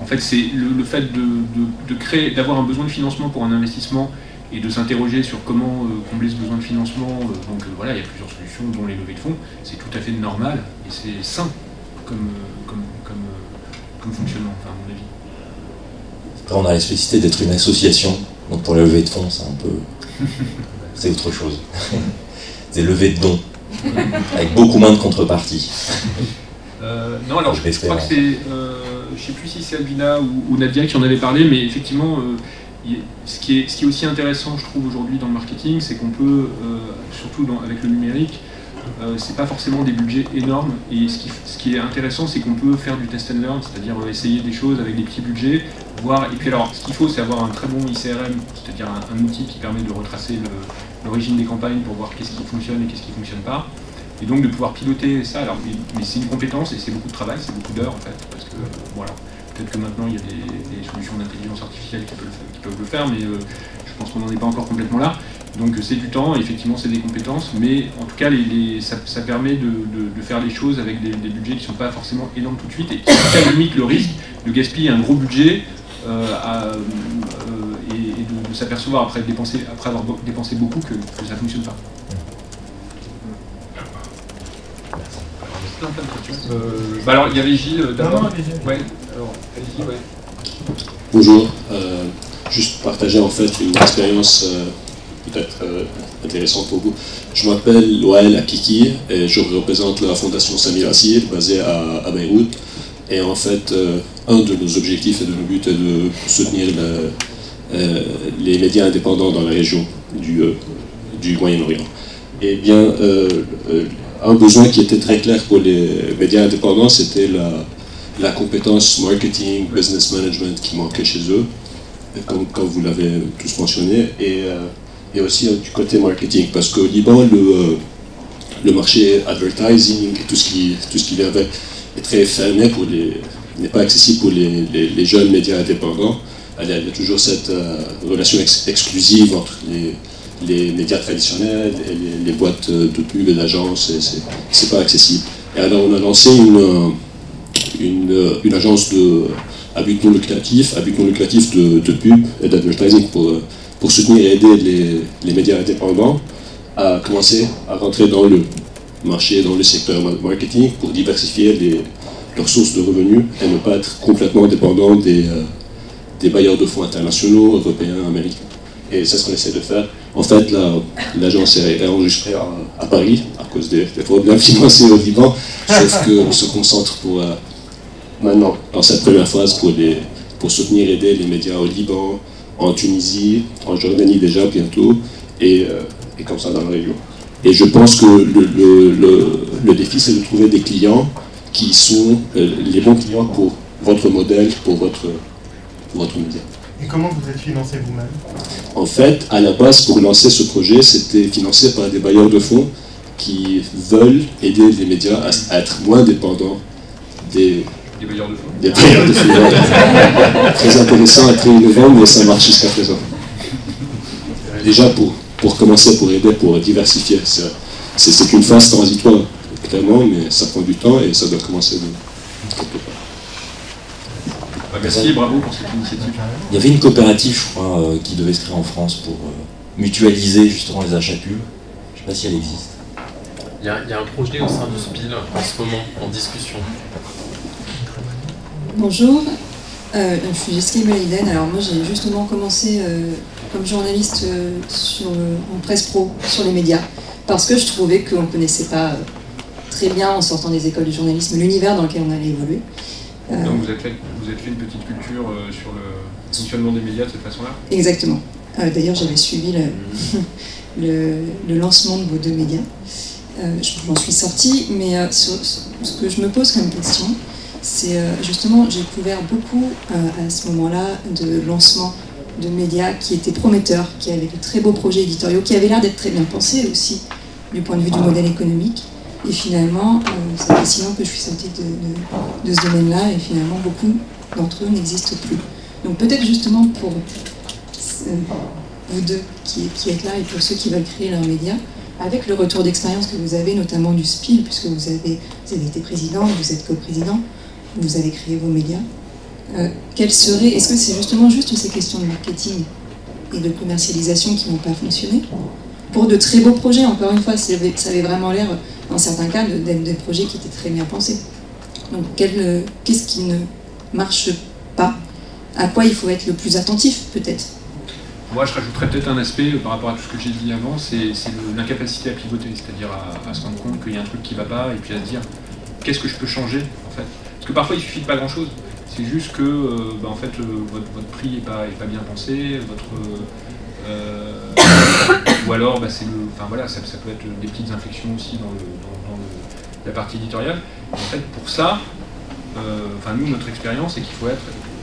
en fait, c'est le fait de créer, d'avoir un besoin de financement pour un investissement et de s'interroger sur comment combler ce besoin de financement. Donc, voilà, il y a plusieurs solutions, dont les levées de fonds. C'est tout à fait normal et c'est sain comme fonctionnement, enfin, à mon avis. Après, on a la spécificité d'être une association. Donc, pour la levée de fonds, c'est un peu... c'est autre chose. C'est levée de dons, avec beaucoup moins de contrepartie. Non, alors je crois que c'est, je ne sais plus si c'est Albina ou Nadia qui en avait parlé, mais effectivement, ce qui est aussi intéressant, je trouve, aujourd'hui dans le marketing, c'est qu'on peut, surtout avec le numérique, c'est pas forcément des budgets énormes, et ce qui est intéressant, c'est qu'on peut faire du test and learn, c'est-à-dire essayer des choses avec des petits budgets, voir, et puis alors, ce qu'il faut, c'est avoir un très bon ICRM, c'est-à-dire un outil qui permet de retracer l'origine des campagnes pour voir qu'est-ce qui fonctionne et qu'est-ce qui ne fonctionne pas. Et donc de pouvoir piloter ça, alors, mais c'est une compétence et c'est beaucoup de travail, c'est beaucoup d'heures en fait, parce que voilà, peut-être que maintenant il y a des solutions d'intelligence artificielle qui peuvent le faire, mais je pense qu'on n'en est pas encore complètement là. Donc c'est du temps, et effectivement c'est des compétences, mais en tout cas ça permet de faire les choses avec des budgets qui ne sont pas forcément énormes tout de suite, et qui limite le risque de gaspiller un gros budget et de s'apercevoir après avoir dépensé beaucoup que ça ne fonctionne pas. Alors il y avait Gilles d'abord. Ouais. Alors, allez-y, ouais. Bonjour. Juste partager en fait une expérience peut-être intéressante pour vous. Je m'appelle Wael Akiki et je représente la fondation Samir Assir basée à Beyrouth. Et en fait, un de nos objectifs et de nos buts est de soutenir les médias indépendants dans la région du Moyen-Orient. Et bien, un besoin qui était très clair pour les médias indépendants, c'était la compétence marketing, business management qui manquait chez eux, comme vous l'avez tous mentionné, et aussi du côté marketing, parce qu'au Liban, le marché advertising, tout ce qui vient avec, est très fermé, n'est pas accessible pour les jeunes médias indépendants. Il y a toujours cette relation exclusive entre les médias traditionnels et les boîtes de pub et d'agences, c'est pas accessible. Et alors on a lancé une agence à but non lucratif de pub et d'advertising pour soutenir et aider les médias indépendants à commencer à rentrer dans le marché, dans le secteur marketing pour diversifier leurs sources de revenus et ne pas être complètement dépendants des bailleurs de fonds internationaux, européens, américains. Et c'est ce qu'on essaie de faire. En fait, l'agence est enregistrée à Paris à cause des problèmes financiers au Liban, sauf qu'on se concentre maintenant, dans cette première phase, pour soutenir et aider les médias au Liban, en Tunisie, en Jordanie déjà bientôt, et comme ça dans la région. Et je pense que le défi, c'est de trouver des clients qui sont les bons clients pour votre modèle, pour votre média. Et comment vous êtes financé vous-même? En fait, à la base, pour lancer ce projet, c'était financé par des bailleurs de fonds qui veulent aider les médias à être moins dépendants des bailleurs de fonds. Des bailleurs de fonds. Très intéressant et très innovant, mais ça marche jusqu'à présent. Déjà, pour commencer, pour aider, pour diversifier, c'est une phase transitoire, clairement, mais ça prend du temps et ça doit commencer de quelque part. Merci, bravo pour cette initiative. Il y avait une coopérative, je crois, qui devait se créer en France pour mutualiser justement les achats pubs. Je ne sais pas si elle existe. Il y a un projet au sein de SPIL en ce moment, en discussion. Bonjour, je suis Jessica Ibaliden. Alors moi j'ai justement commencé comme journaliste en presse pro sur les médias parce que je trouvais qu'on ne connaissait pas très bien en sortant des écoles de journalisme l'univers dans lequel on allait évoluer. Donc vous avez fait une petite culture sur le fonctionnement des médias de cette façon-là? Exactement. D'ailleurs j'avais suivi le lancement de vos deux médias. J'en suis sortie, mais ce que je me pose comme question, c'est justement, j'ai découvert beaucoup à ce moment-là de lancement de médias qui étaient prometteurs, qui avaient de très beaux projets éditoriaux, qui avaient l'air d'être très bien pensés aussi du point de vue du modèle économique. Et finalement, c'est fascinant que je suis sortie de ce domaine-là, et finalement, beaucoup d'entre eux n'existent plus. Donc peut-être justement pour vous deux qui êtes là, et pour ceux qui veulent créer leurs médias, avec le retour d'expérience que vous avez, notamment du SPIL, puisque vous avez été président, vous êtes coprésident, vous avez créé vos médias, est-ce que c'est justement juste ces questions de marketing et de commercialisation qui n'ont pas fonctionné? Pour de très beaux projets, encore une fois, ça avait vraiment l'air, dans certains cas, d'être des projets qui étaient très bien pensés. Donc qu'est-ce qui ne marche pas? À quoi il faut être le plus attentif, peut-être? Moi, je rajouterais peut-être un aspect par rapport à tout ce que j'ai dit avant, c'est l'incapacité à pivoter, c'est-à-dire à se rendre compte qu'il y a un truc qui ne va pas, et puis à se dire qu'est-ce que je peux changer, en fait. Parce que parfois, il ne suffit de pas grand-chose. C'est juste que en fait, votre prix n'est pas bien pensé, ou alors voilà, ça peut être des petites inflexions aussi dans la partie éditoriale. En fait, pour ça, nous, notre expérience, c'est qu'il faut être,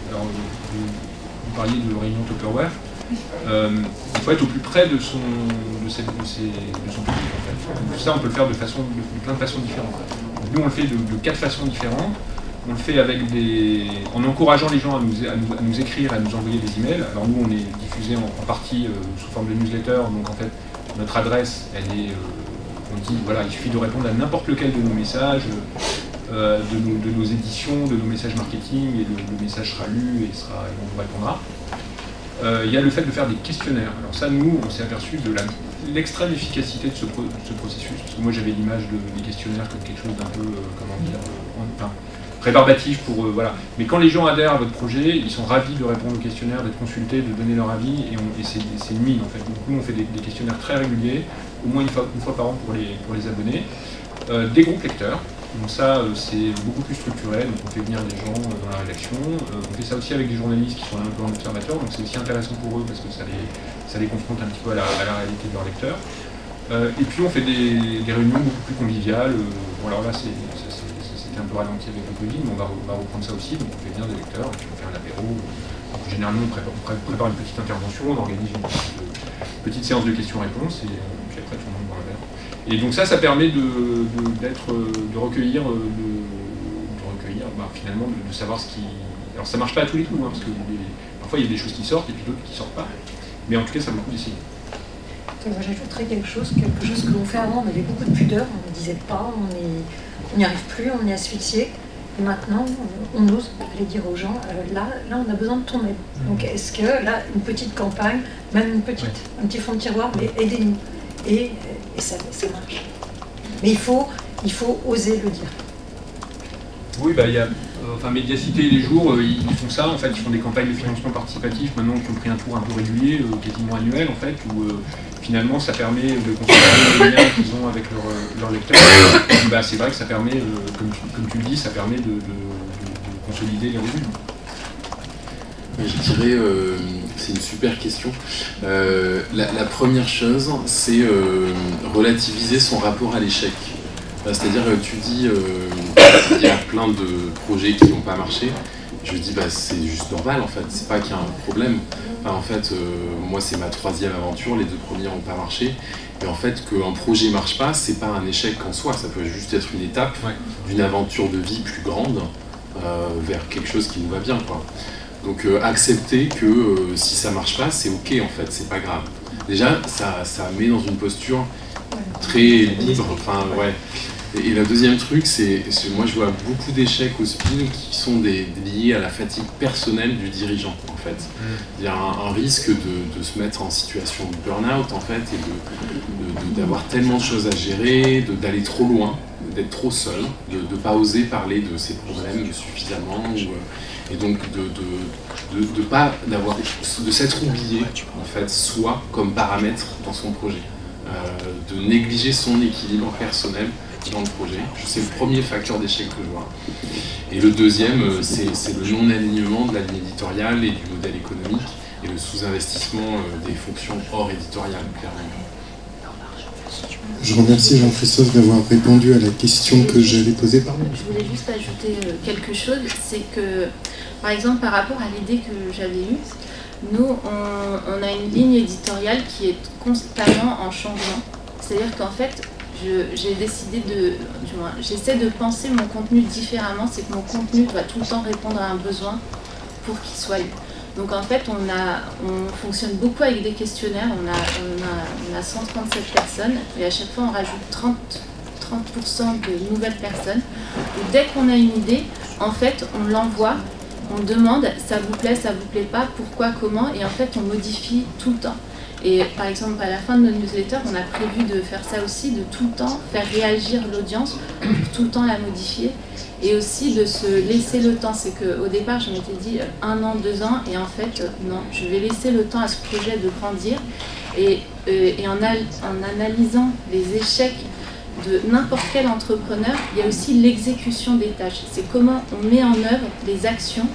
alors, vous parliez de réunion Tupperware, il faut être au plus près de son public, en fait. Ça, on peut le faire de plein de façons différentes. Donc, nous, on le fait de 4 façons différentes. On le fait en encourageant les gens à nous écrire, à nous envoyer des emails. Alors nous, on est diffusé en partie sous forme de newsletter, donc en fait, notre adresse, elle est, on dit, voilà, il suffit de répondre à n'importe lequel de nos messages, de nos éditions, de nos messages marketing, et le message sera lu et on vous répondra. Il y a le fait de faire des questionnaires. Alors ça, nous, on s'est aperçu de l'extrême efficacité de ce processus, parce que moi j'avais l'image des questionnaires comme quelque chose d'un peu, rébarbatif pour voilà. Mais quand les gens adhèrent à votre projet, ils sont ravis de répondre aux questionnaires, d'être consultés, de donner leur avis, et c'est une mine en fait. Donc nous on fait des questionnaires très réguliers, au moins une fois par an pour les abonnés. Des groupes lecteurs, donc ça c'est beaucoup plus structuré, donc on fait venir des gens dans la rédaction, on fait ça aussi avec des journalistes qui sont un peu en observateur, donc c'est aussi intéressant pour eux parce que ça les confronte un petit peu à la réalité de leurs lecteurs. Et puis on fait des réunions beaucoup plus conviviales, bon alors là c'était un peu ralenti avec le Covid, mais on va reprendre ça aussi, donc on fait venir des lecteurs, et puis on fait un apéro, généralement on prépare une petite intervention, on organise une petite séance de questions-réponses, et puis après tout le monde boit un verre. Et donc ça permet de recueillir, finalement, de savoir ce qui... Alors ça marche pas à tous les coups, parce que parfois il y a des choses qui sortent, et puis d'autres qui sortent pas, mais en tout cas ça vaut le coup d'essayer. Moi j'ajouterais quelque chose que l'on fait avant, on avait beaucoup de pudeur, on ne disait pas, on n'y arrive plus, on est asphyxié. Et maintenant, on ose aller dire aux gens, là, on a besoin de ton aide. Donc est-ce que là, une petite campagne, même un petit fond de tiroir, mais aidez-nous. Et ça marche. Mais il faut oser le dire. Oui, bah, il y a, enfin, Médiacité et Les Jours, ils font ça, en fait, ils font des campagnes de financement participatif maintenant qui ont pris un tour un peu régulier, quasiment annuel, en fait, où finalement ça permet de consolider les liens qu'ils ont avec leurs lecteurs. Bah, c'est vrai que ça permet, comme tu le dis, ça permet de consolider les revenus. Je dirais, c'est une super question. La première chose, c'est relativiser son rapport à l'échec. C'est-à-dire, tu dis, il y a plein de projets qui n'ont pas marché. Je dis, bah, c'est juste normal, en fait. C'est pas qu'il y a un problème. Enfin, en fait, moi, c'est ma 3e aventure. Les 2 premières n'ont pas marché. Et en fait, qu'un projet marche pas, c'est pas un échec en soi. Ça peut juste être une étape d'une aventure de vie plus grande vers quelque chose qui nous va bien, quoi. Donc, accepter que si ça marche pas, c'est ok, en fait. C'est pas grave. Déjà, ça met dans une posture très libre. Enfin, ouais. Et le deuxième truc, c'est moi je vois beaucoup d'échecs au SPIL qui sont liés à la fatigue personnelle du dirigeant, en fait. Il y a un risque de se mettre en situation de burn-out, en fait, et d'avoir tellement de choses à gérer, d'aller trop loin, d'être trop seul, de ne pas oser parler de ses problèmes suffisamment, et donc de s'être oublié, en fait, soi, comme paramètre dans son projet. De négliger son équilibre personnel dans le projet. C'est le premier facteur d'échec que je vois. Et le deuxième, c'est le non-alignement de la ligne éditoriale et du modèle économique et le sous-investissement des fonctions hors éditoriales, clairement. Je remercie Jean-Christophe d'avoir répondu à la question que j'avais posée. Je voulais juste ajouter quelque chose, c'est que, par exemple, par rapport à l'idée que j'avais eue, nous, on a une ligne éditoriale qui est constamment en changement. C'est-à-dire qu'en fait, j'ai décidé j'essaie de penser mon contenu différemment, c'est que mon contenu doit tout le temps répondre à un besoin pour qu'il soit lu. Donc en fait, on fonctionne beaucoup avec des questionnaires, on a 137 personnes, et à chaque fois on rajoute 30% de nouvelles personnes. Et dès qu'on a une idée, en fait, on l'envoie, on demande, ça vous plaît pas, pourquoi, comment, et en fait on modifie tout le temps. Et par exemple, à la fin de notre newsletter, on a prévu de faire ça aussi, de tout le temps faire réagir l'audience, tout le temps la modifier, et aussi de se laisser le temps. C'est qu'au départ, je m'étais dit 1 an, 2 ans, et en fait, non, je vais laisser le temps à ce projet de grandir, et en analysant les échecs de n'importe quel entrepreneur, il y a aussi l'exécution des tâches. C'est comment on met en œuvre les actions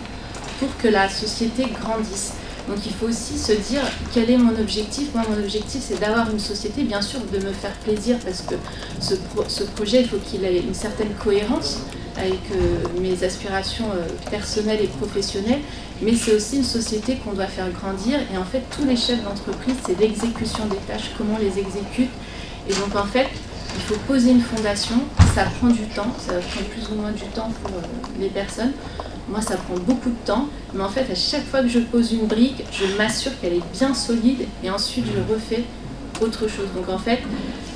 pour que la société grandisse. Donc il faut aussi se dire quel est mon objectif. Moi, mon objectif, c'est d'avoir une société, bien sûr, de me faire plaisir, parce que ce projet, il faut qu'il ait une certaine cohérence avec mes aspirations personnelles et professionnelles, mais c'est aussi une société qu'on doit faire grandir. Et en fait, tous les chefs d'entreprise, c'est l'exécution des tâches, comment on les exécute. Et donc en fait, il faut poser une fondation, ça prend du temps, ça va prendre plus ou moins du temps pour les personnes. Moi, ça prend beaucoup de temps, mais en fait, à chaque fois que je pose une brique, je m'assure qu'elle est bien solide, et ensuite je refais autre chose. Donc en fait,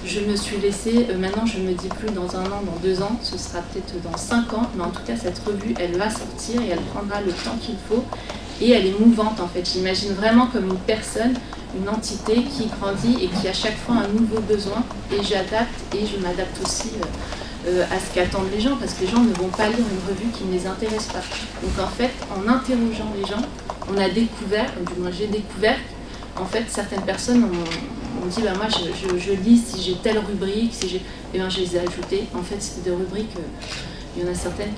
je me suis laissée, maintenant je ne me dis plus dans 1 an, dans 2 ans, ce sera peut-être dans 5 ans, mais en tout cas, cette revue, elle va sortir et elle prendra le temps qu'il faut, et elle est mouvante en fait. J'imagine vraiment comme une personne, une entité qui grandit et qui a chaque fois un nouveau besoin, et j'adapte, et je m'adapte aussi à ce qu'attendent les gens, parce que les gens ne vont pas lire une revue qui ne les intéresse pas. Donc en fait, en interrogeant les gens, on a découvert, du moins j'ai découvert, en fait certaines personnes ont dit, bah, moi je lis si j'ai telle rubrique, si j'ai... Et bien je les ai ajoutées. En fait, c'était des rubriques, il y en a certaines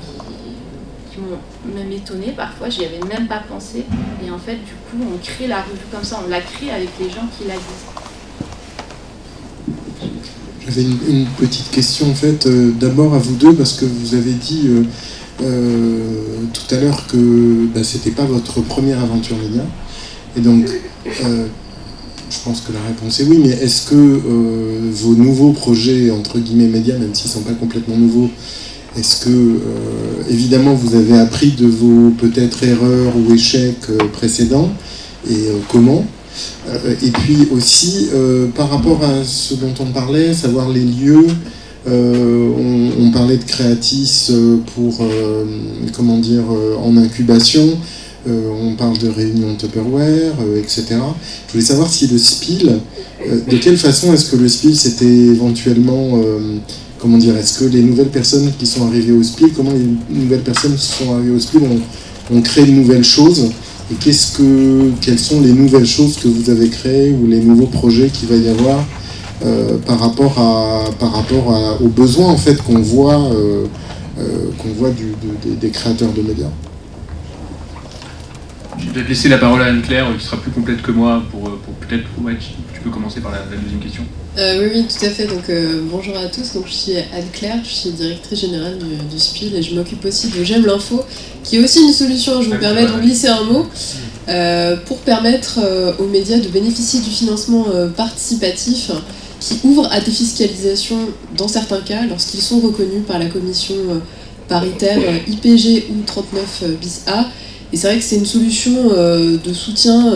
qui m'ont même étonnée parfois, j'y avais même pas pensé. Et en fait, du coup, on crée la revue comme ça, on la crée avec les gens qui la lisent. J'avais une petite question en fait, d'abord à vous deux, parce que vous avez dit tout à l'heure que c'était pas votre première aventure média, et donc je pense que la réponse est oui, mais est-ce que vos nouveaux projets entre guillemets médias, même s'ils sont pas complètement nouveaux, est-ce que évidemment vous avez appris de vos peut-être erreurs ou échecs précédents, et comment? Et puis aussi, par rapport à ce dont on parlait, savoir les lieux, on parlait de Creatis pour, comment dire, en incubation, on parle de réunions Tupperware, etc. Je voulais savoir si le SPIL, de quelle façon est-ce que le SPIL s'était éventuellement, comment dire, est-ce que les nouvelles personnes qui sont arrivées au SPIL, comment les nouvelles personnes qui sont arrivées au SPIL ont créé de nouvelles choses, et quelles sont les nouvelles choses que vous avez créées ou les nouveaux projets qu'il va y avoir par rapport aux besoins en fait qu'on voit des créateurs de médias. Je vais peut-être laisser la parole à Anne-Claire, qui sera plus complète que moi, pour peut-être... Ouais, tu peux commencer par la deuxième question. Oui, tout à fait. Donc, bonjour à tous. Donc, je suis Anne-Claire, je suis directrice générale du SPIL et je m'occupe aussi de J'aime l'info, qui est aussi une solution, je me permets d'en glisser un mot, pour permettre aux médias de bénéficier du financement participatif qui ouvre à défiscalisation dans certains cas lorsqu'ils sont reconnus par la commission paritaire IPG ou 39 bis A. Et c'est vrai que c'est une solution de soutien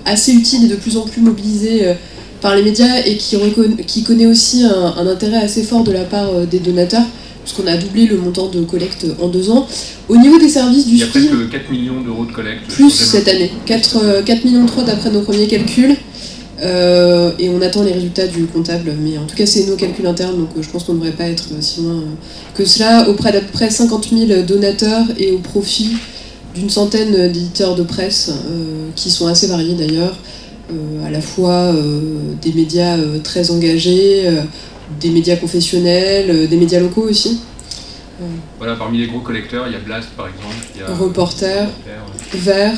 assez utile et de plus en plus mobilisée par les médias et qui connaît aussi un intérêt assez fort de la part des donateurs, puisqu'on a doublé le montant de collecte en 2 ans. Au niveau des services du SPIL... Il y a presque 4 millions d'euros de collecte. Plus cette année, 4,3 millions d'après nos premiers calculs. Et on attend les résultats du comptable, mais en tout cas c'est nos calculs internes, donc je pense qu'on ne devrait pas être si loin que cela, auprès d'à peu près 50 000 donateurs et au profit d'une centaine d'éditeurs de presse qui sont assez variés d'ailleurs, à la fois des médias très engagés, des médias confessionnels, des médias locaux aussi. Voilà, parmi les gros collecteurs, il y a Blast par exemple, il y a Reporter, Vert,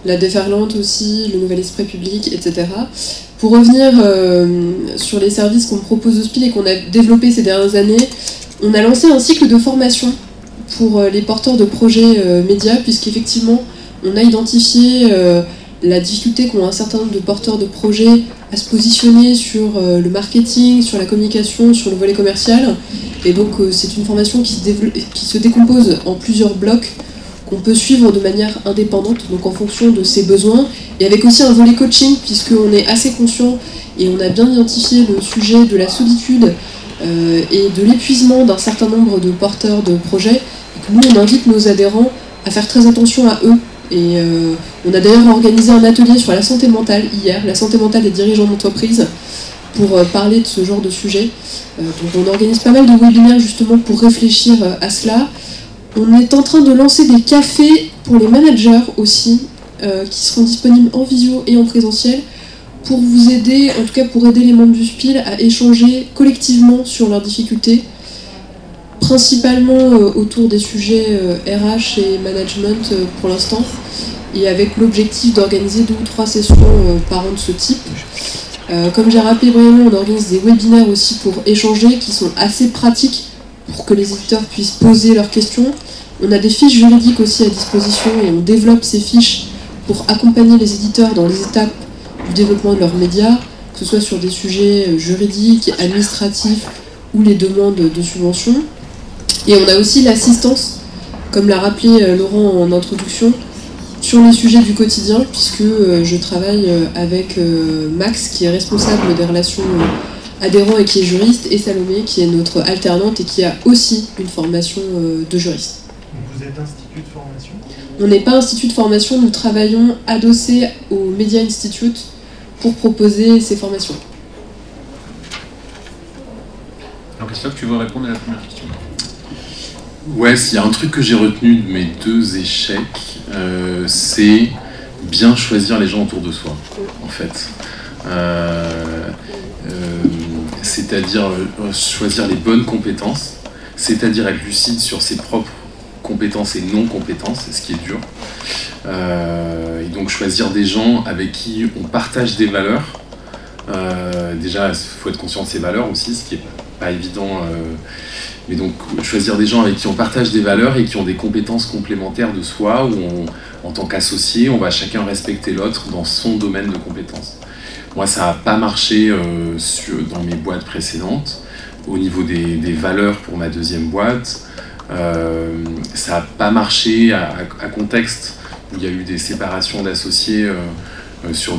la Déferlante aussi, le Nouvel Esprit Public, etc. Pour revenir sur les services qu'on propose au SPIL et qu'on a développés ces dernières années, on a lancé un cycle de formation pour les porteurs de projets médias, puisqu'effectivement, on a identifié la difficulté qu'ont un certain nombre de porteurs de projets à se positionner sur le marketing, sur la communication, sur le volet commercial. Et donc, c'est une formation qui se décompose en plusieurs blocs qu'on peut suivre de manière indépendante, donc en fonction de ses besoins, et avec aussi un volet coaching, puisqu'on est assez conscient et on a bien identifié le sujet de la solitude et de l'épuisement d'un certain nombre de porteurs de projets, et que nous, on invite nos adhérents à faire très attention à eux. Et on a d'ailleurs organisé un atelier sur la santé mentale hier, la santé mentale des dirigeants d'entreprise, pour parler de ce genre de sujet. Donc on organise pas mal de webinaires justement pour réfléchir à cela. On est en train de lancer des cafés pour les managers aussi, qui seront disponibles en visio et en présentiel, pour vous aider, en tout cas pour aider les membres du SPIL à échanger collectivement sur leurs difficultés, principalement autour des sujets RH et management pour l'instant, et avec l'objectif d'organiser 2 ou 3 sessions par an de ce type. Comme j'ai rappelé brièvement, on organise des webinaires aussi pour échanger, qui sont assez pratiques pour que les éditeurs puissent poser leurs questions. On a des fiches juridiques aussi à disposition et on développe ces fiches pour accompagner les éditeurs dans les étapes du développement de leurs médias, que ce soit sur des sujets juridiques, administratifs ou les demandes de subventions. Et on a aussi l'assistance, comme l'a rappelé Laurent en introduction, sur les sujets du quotidien, puisque je travaille avec Max, qui est responsable des relations adhérents et qui est juriste, et Salomé, qui est notre alternante et qui a aussi une formation de juriste. Vous êtes institut de formation ? On n'est pas institut de formation, nous travaillons adossés au Media Institute pour proposer ces formations. Alors Christophe, tu veux répondre à la première question ? Ouais, s'il y a un truc que j'ai retenu de mes 2 échecs, c'est bien choisir les gens autour de soi, en fait. C'est-à-dire choisir les bonnes compétences, c'est-à-dire être lucide sur ses propres compétences et non-compétences, c'est ce qui est dur. Et donc choisir des gens avec qui on partage des valeurs. Déjà, il faut être conscient de ses valeurs aussi, ce qui n'est pas évident. Mais donc choisir des gens avec qui on partage des valeurs et qui ont des compétences complémentaires de soi, où en tant qu'associé, on va chacun respecter l'autre dans son domaine de compétences. Moi, ça n'a pas marché dans mes boîtes précédentes. Au niveau des valeurs pour ma 2e boîte, ça n'a pas marché à contexte où il y a eu des séparations d'associés sur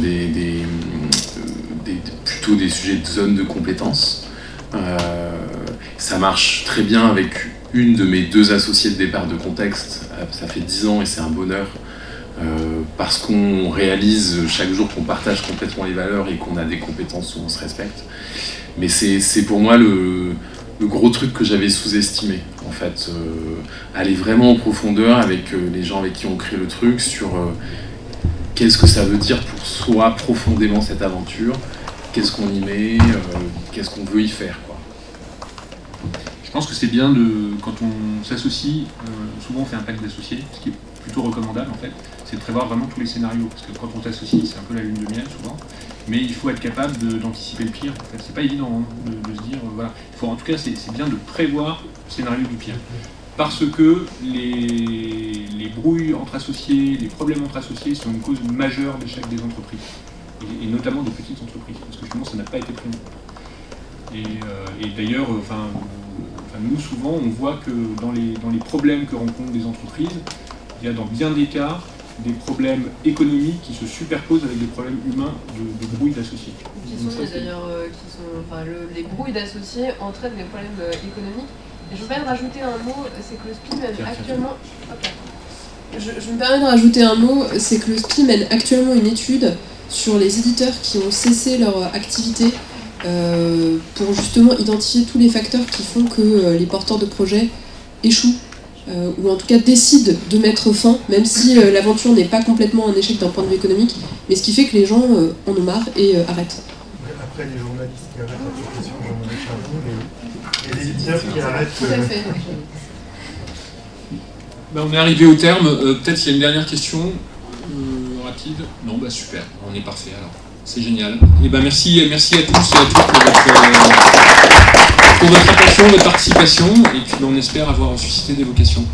plutôt des sujets de zone de compétences. Ça marche très bien avec une de mes 2 associés de départ de contexte. Ça fait 10 ans et c'est un bonheur. Parce qu'on réalise chaque jour qu'on partage complètement les valeurs et qu'on a des compétences où on se respecte. Mais c'est pour moi le gros truc que j'avais sous-estimé, en fait. Aller vraiment en profondeur avec les gens avec qui on crée le truc sur qu'est-ce que ça veut dire pour soi profondément cette aventure, qu'est-ce qu'on y met, qu'est-ce qu'on veut y faire, quoi. Je pense que c'est bien quand on s'associe, souvent on fait un pacte d'associés, ce qui est plutôt recommandable en fait, c'est de prévoir vraiment tous les scénarios, parce que quand on s'associe, c'est un peu la lune de miel souvent, mais il faut être capable d'anticiper le pire. En fait, c'est pas évident hein, de se dire, voilà, en tout cas c'est bien de prévoir le scénario du pire, parce que les brouilles entre associés, les problèmes entre associés sont une cause majeure d'échec des entreprises, et notamment des petites entreprises, parce que finalement ça n'a pas été prévu. Et d'ailleurs, nous, souvent, on voit que dans les problèmes que rencontrent les entreprises, il y a dans bien des cas des problèmes économiques qui se superposent avec des problèmes humains de brouille d'associés. Les brouilles d'associés entraînent des problèmes économiques. Et je me permets de rajouter un mot, c'est que le SPI mène actuellement... Je me permets de rajouter un mot, c'est que le SPI mène actuellement une étude sur les éditeurs qui ont cessé leur activité pour justement identifier tous les facteurs qui font que les porteurs de projets échouent, ou en tout cas décident de mettre fin, même si l'aventure n'est pas complètement un échec d'un point de vue économique, mais ce qui fait que les gens en ont marre et arrêtent. Après les journalistes qui arrêtent la profession de journaliste, et les éditeurs qui arrêtent... Tout à fait. On est arrivé au terme, peut-être qu'il y a une dernière question rapide. Non, super, on est parfait alors. C'est génial. Et merci à tous et à toutes pour votre attention, votre participation, et puis on espère avoir suscité des vocations.